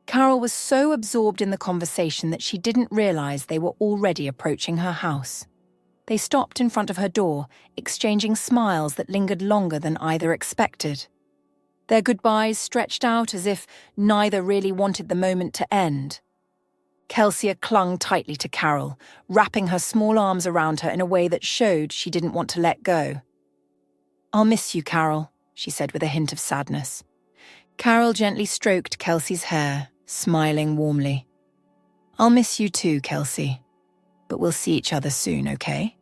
Carol was so absorbed in the conversation that she didn't realize they were already approaching her house. They stopped in front of her door, exchanging smiles that lingered longer than either expected. Their goodbyes stretched out as if neither really wanted the moment to end. Kelsea clung tightly to Carol, wrapping her small arms around her in a way that showed she didn't want to let go. "I'll miss you, Carol," she said with a hint of sadness. Carol gently stroked Kelsea's hair, smiling warmly. "I'll miss you too, Kelsea. But we'll see each other soon, okay?"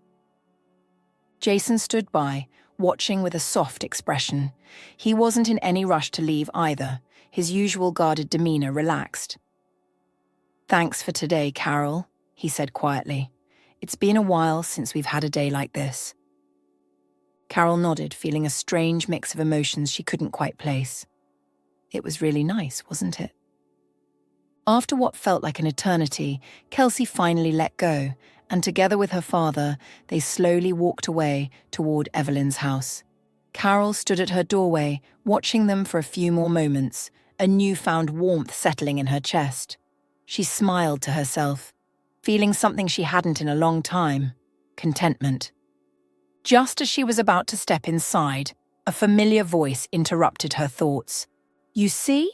Jason stood by, watching with a soft expression. He wasn't in any rush to leave either, his usual guarded demeanor relaxed. "Thanks for today, Carol," he said quietly. "It's been a while since we've had a day like this." Carol nodded, feeling a strange mix of emotions she couldn't quite place. It was really nice, wasn't it? After what felt like an eternity, Kelsea finally let go, and together with her father, they slowly walked away toward Evelyn's house. Carol stood at her doorway, watching them for a few more moments, a newfound warmth settling in her chest. She smiled to herself, feeling something she hadn't in a long time: contentment. Just as she was about to step inside, a familiar voice interrupted her thoughts. "You see?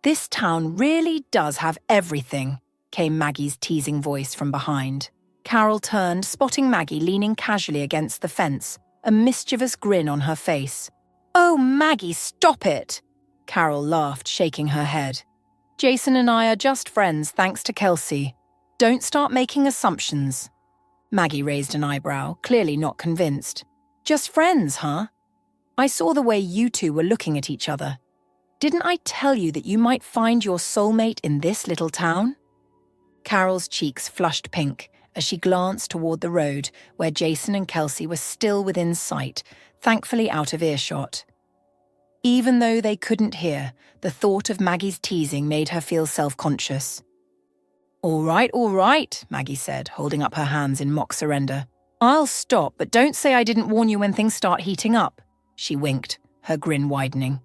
This town really does have everything," came Maggie's teasing voice from behind. Carol turned, spotting Maggie leaning casually against the fence, a mischievous grin on her face. "Oh, Maggie, stop it!" Carol laughed, shaking her head. "Jason and I are just friends thanks to Kelsea. Don't start making assumptions." Maggie raised an eyebrow, clearly not convinced. "Just friends, huh? I saw the way you two were looking at each other. Didn't I tell you that you might find your soulmate in this little town?" Carol's cheeks flushed pink as she glanced toward the road where Jason and Kelsea were still within sight, thankfully out of earshot. Even though they couldn't hear, the thought of Maggie's teasing made her feel self-conscious. All right, Maggie said, holding up her hands in mock surrender. "I'll stop, but don't say I didn't warn you when things start heating up." She winked, her grin widening.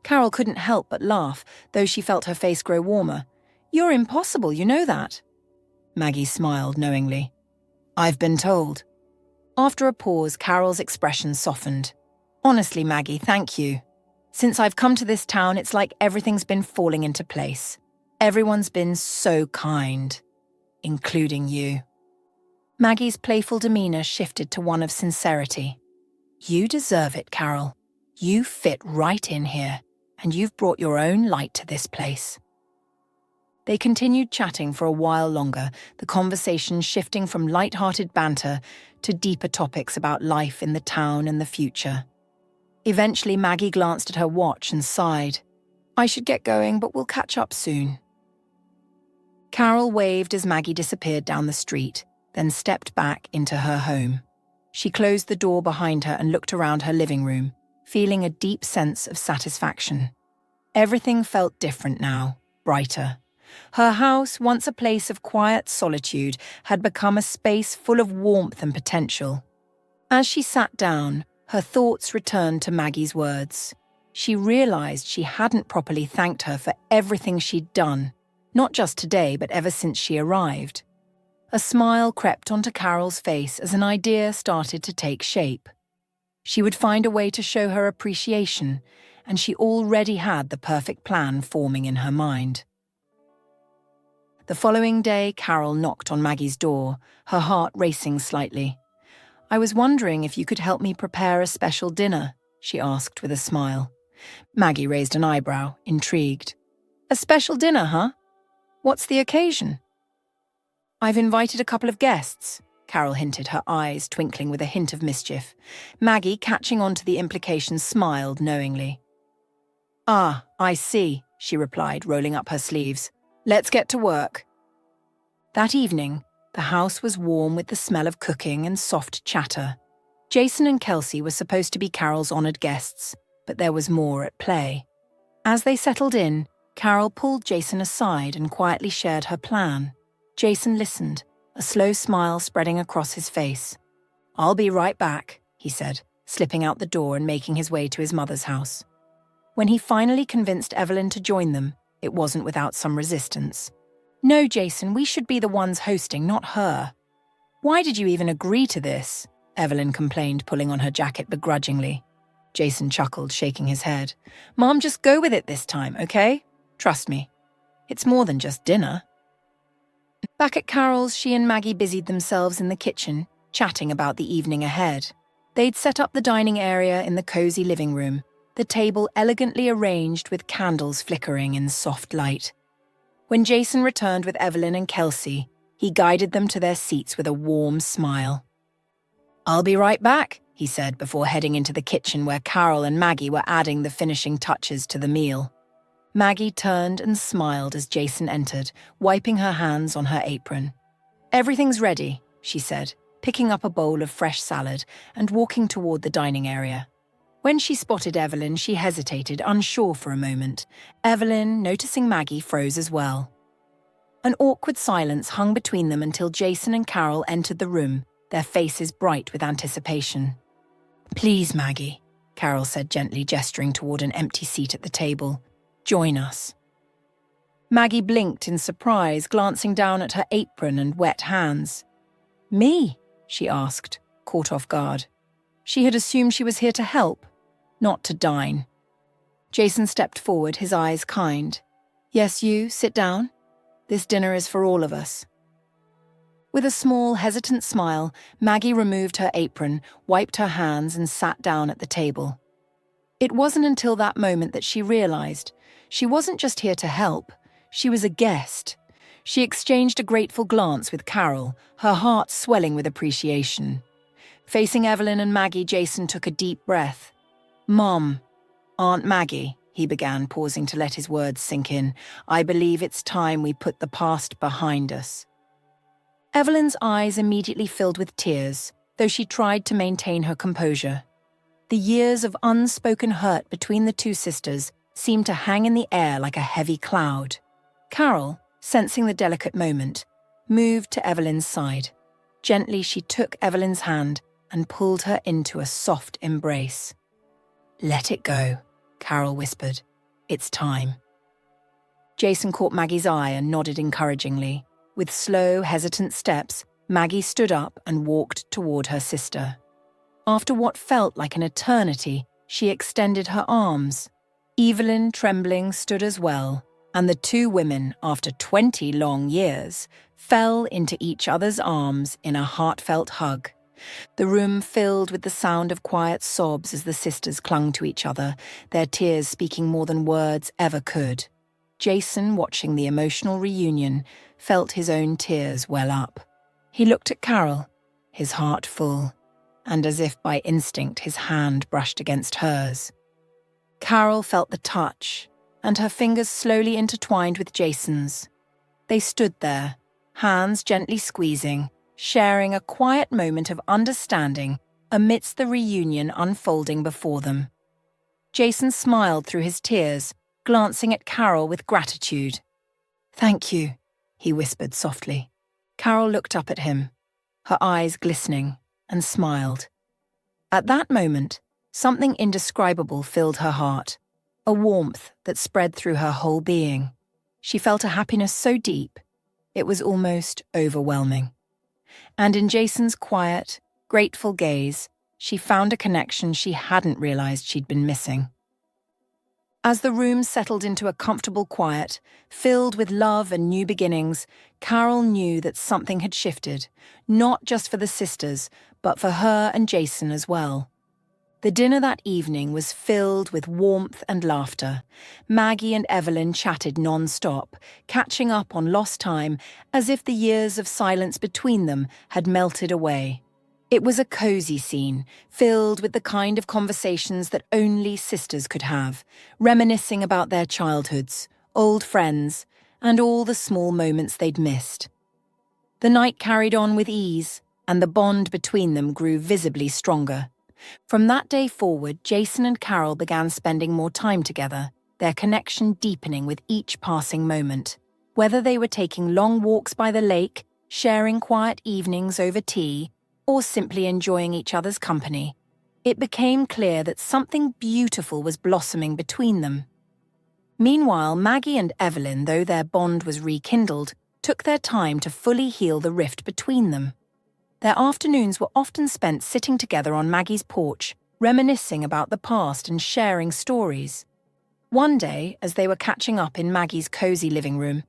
Carol couldn't help but laugh, though she felt her face grow warmer. "You're impossible, you know that." Maggie smiled knowingly. "I've been told." After a pause, Carol's expression softened. "Honestly, Maggie, thank you. Since I've come to this town, it's like everything's been falling into place. Everyone's been so kind, including you." Maggie's playful demeanor shifted to one of sincerity. "You deserve it, Carol. You fit right in here, and you've brought your own light to this place." They continued chatting for a while longer, the conversation shifting from light-hearted banter to deeper topics about life in the town and the future. Eventually, Maggie glanced at her watch and sighed. "I should get going, but we'll catch up soon." Carol waved as Maggie disappeared down the street, then stepped back into her home. She closed the door behind her and looked around her living room, feeling a deep sense of satisfaction. Everything felt different now, brighter. Her house, once a place of quiet solitude, had become a space full of warmth and potential. As she sat down, her thoughts returned to Maggie's words. She realized she hadn't properly thanked her for everything she'd done, not just today, but ever since she arrived. A smile crept onto Carol's face as an idea started to take shape. She would find a way to show her appreciation, and she already had the perfect plan forming in her mind. The following day, Carol knocked on Maggie's door, her heart racing slightly. "I was wondering if you could help me prepare a special dinner," she asked with a smile. Maggie raised an eyebrow, intrigued. "A special dinner, huh? What's the occasion?" "I've invited a couple of guests," Carol hinted, her eyes twinkling with a hint of mischief. Maggie, catching on to the implication, smiled knowingly. "Ah, I see," she replied, rolling up her sleeves. "Let's get to work." That evening, the house was warm with the smell of cooking and soft chatter. Jason and Kelsea were supposed to be Carol's honoured guests, but there was more at play. As they settled in, Carol pulled Jason aside and quietly shared her plan. Jason listened, a slow smile spreading across his face. "I'll be right back," he said, slipping out the door and making his way to his mother's house. When he finally convinced Evelyn to join them, it wasn't without some resistance. "No, Jason, we should be the ones hosting, not her." "Why did you even agree to this?" Evelyn complained, pulling on her jacket begrudgingly. Jason chuckled, shaking his head. "Mom, just go with it this time, okay? Trust me. It's more than just dinner." Back at Carol's, she and Maggie busied themselves in the kitchen, chatting about the evening ahead. They'd set up the dining area in the cozy living room, the table elegantly arranged with candles flickering in soft light. When Jason returned with Evelyn and Kelsea, he guided them to their seats with a warm smile. "I'll be right back," he said before heading into the kitchen where Carol and Maggie were adding the finishing touches to the meal. Maggie turned and smiled as Jason entered, wiping her hands on her apron. "Everything's ready," she said, picking up a bowl of fresh salad and walking toward the dining area. When she spotted Evelyn, she hesitated, unsure for a moment. Evelyn, noticing Maggie, froze as well. An awkward silence hung between them until Jason and Carol entered the room, their faces bright with anticipation. "Please, Maggie," Carol said gently, gesturing toward an empty seat at the table. "Join us." Maggie blinked in surprise, glancing down at her apron and wet hands. "Me?" she asked, caught off guard. She had assumed she was here to help, not to dine. Jason stepped forward, his eyes kind. "Yes, you, sit down. This dinner is for all of us." With a small, hesitant smile, Maggie removed her apron, wiped her hands, and sat down at the table. It wasn't until that moment that she realized she wasn't just here to help, she was a guest. She exchanged a grateful glance with Carol, her heart swelling with appreciation. Facing Evelyn and Maggie, Jason took a deep breath. "Mom, Aunt Maggie," he began, pausing to let his words sink in, "I believe it's time we put the past behind us." Evelyn's eyes immediately filled with tears, though she tried to maintain her composure. The years of unspoken hurt between the two sisters seemed to hang in the air like a heavy cloud. Carol, sensing the delicate moment, moved to Evelyn's side. Gently, she took Evelyn's hand and pulled her into a soft embrace. "Let it go," Carol whispered. "It's time." Jason caught Maggie's eye and nodded encouragingly. With slow, hesitant steps, Maggie stood up and walked toward her sister. After what felt like an eternity, she extended her arms. Evelyn, trembling, stood as well, and the two women, after 20 long years, fell into each other's arms in a heartfelt hug. The room filled with the sound of quiet sobs as the sisters clung to each other, their tears speaking more than words ever could. Jason, watching the emotional reunion, felt his own tears well up. He looked at Carol, his heart full, and as if by instinct his hand brushed against hers. Carol felt the touch, and her fingers slowly intertwined with Jason's. They stood there, hands gently squeezing, sharing a quiet moment of understanding amidst the reunion unfolding before them. Jason smiled through his tears, glancing at Carol with gratitude. "Thank you," he whispered softly. Carol looked up at him, her eyes glistening, and smiled. At that moment, something indescribable filled her heart, a warmth that spread through her whole being. She felt a happiness so deep, it was almost overwhelming. And in Jason's quiet, grateful gaze, she found a connection she hadn't realized she'd been missing. As the room settled into a comfortable quiet, filled with love and new beginnings, Carol knew that something had shifted, not just for the sisters, but for her and Jason as well. The dinner that evening was filled with warmth and laughter. Maggie and Evelyn chatted non-stop, catching up on lost time as if the years of silence between them had melted away. It was a cozy scene, filled with the kind of conversations that only sisters could have, reminiscing about their childhoods, old friends, and all the small moments they'd missed. The night carried on with ease, and the bond between them grew visibly stronger. From that day forward, Jason and Carol began spending more time together, their connection deepening with each passing moment. Whether they were taking long walks by the lake, sharing quiet evenings over tea, or simply enjoying each other's company, it became clear that something beautiful was blossoming between them. Meanwhile, Maggie and Evelyn, though their bond was rekindled, took their time to fully heal the rift between them. Their afternoons were often spent sitting together on Maggie's porch, reminiscing about the past and sharing stories. One day, as they were catching up in Maggie's cozy living room,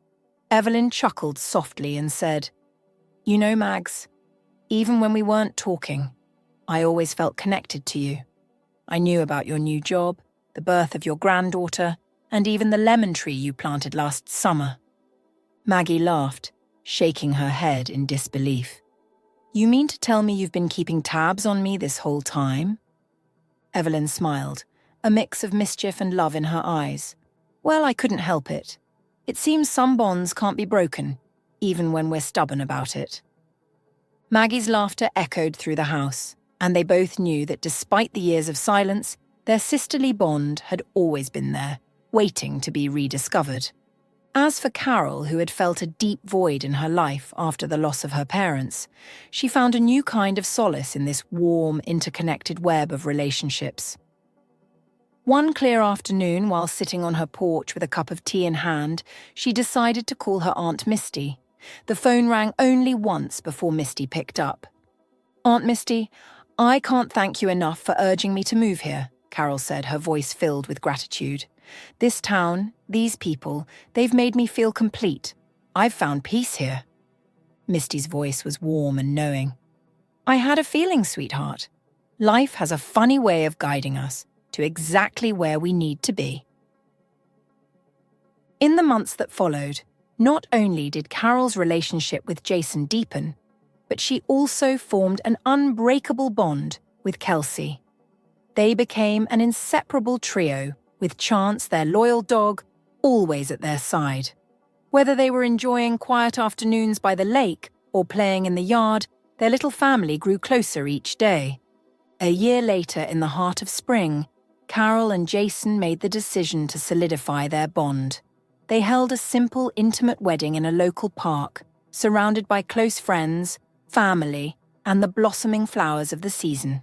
Evelyn chuckled softly and said, "You know, Mags, even when we weren't talking, I always felt connected to you. I knew about your new job, the birth of your granddaughter, and even the lemon tree you planted last summer." Maggie laughed, shaking her head in disbelief. "You mean to tell me you've been keeping tabs on me this whole time?" Evelyn smiled, a mix of mischief and love in her eyes. "Well, I couldn't help it. It seems some bonds can't be broken, even when we're stubborn about it." Maggie's laughter echoed through the house, and they both knew that despite the years of silence, their sisterly bond had always been there, waiting to be rediscovered. As for Carol, who had felt a deep void in her life after the loss of her parents, she found a new kind of solace in this warm, interconnected web of relationships. One clear afternoon, while sitting on her porch with a cup of tea in hand, she decided to call her Aunt Misty. The phone rang only once before Misty picked up. "Aunt Misty, I can't thank you enough for urging me to move here," Carol said, her voice filled with gratitude. "This town, these people, they've made me feel complete. I've found peace here." Misty's voice was warm and knowing. "I had a feeling, sweetheart. Life has a funny way of guiding us to exactly where we need to be." In the months that followed, not only did Carol's relationship with Jason deepen, but she also formed an unbreakable bond with Kelsea. They became an inseparable trio, with Chance, their loyal dog, always at their side. Whether they were enjoying quiet afternoons by the lake or playing in the yard, their little family grew closer each day. A year later, in the heart of spring, Carol and Jason made the decision to solidify their bond. They held a simple, intimate wedding in a local park, surrounded by close friends, family, and the blossoming flowers of the season.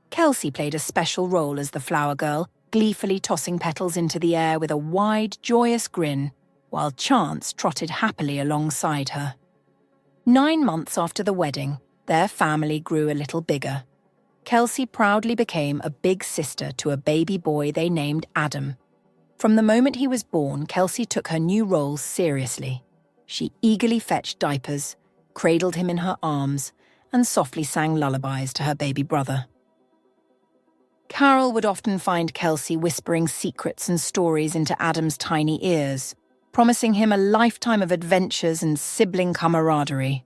Kelsea played a special role as the flower girl, gleefully tossing petals into the air with a wide, joyous grin, while Chance trotted happily alongside her. 9 months after the wedding, their family grew a little bigger. Kelsea proudly became a big sister to a baby boy they named Adam. From the moment he was born, Kelsea took her new roles seriously. She eagerly fetched diapers, cradled him in her arms, and softly sang lullabies to her baby brother. Carol would often find Kelsea whispering secrets and stories into Adam's tiny ears, promising him a lifetime of adventures and sibling camaraderie.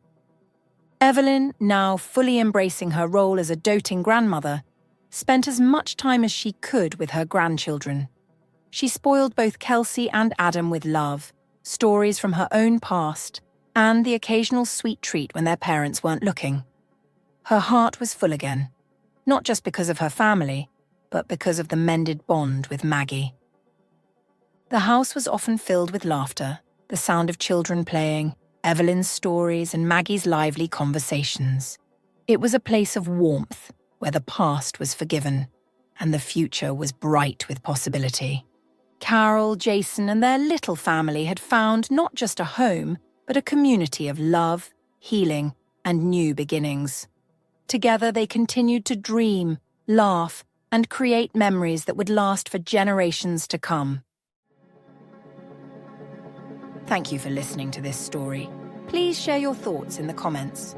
Evelyn, now fully embracing her role as a doting grandmother, spent as much time as she could with her grandchildren. She spoiled both Kelsea and Adam with love, stories from her own past, and the occasional sweet treat when their parents weren't looking. Her heart was full again, not just because of her family, but because of the mended bond with Maggie. The house was often filled with laughter, the sound of children playing, Evelyn's stories, and Maggie's lively conversations. It was a place of warmth, where the past was forgiven, and the future was bright with possibility. Carol, Jason, and their little family had found not just a home, but a community of love, healing, and new beginnings. Together they continued to dream, laugh, and create memories that would last for generations to come. Thank you for listening to this story. Please share your thoughts in the comments.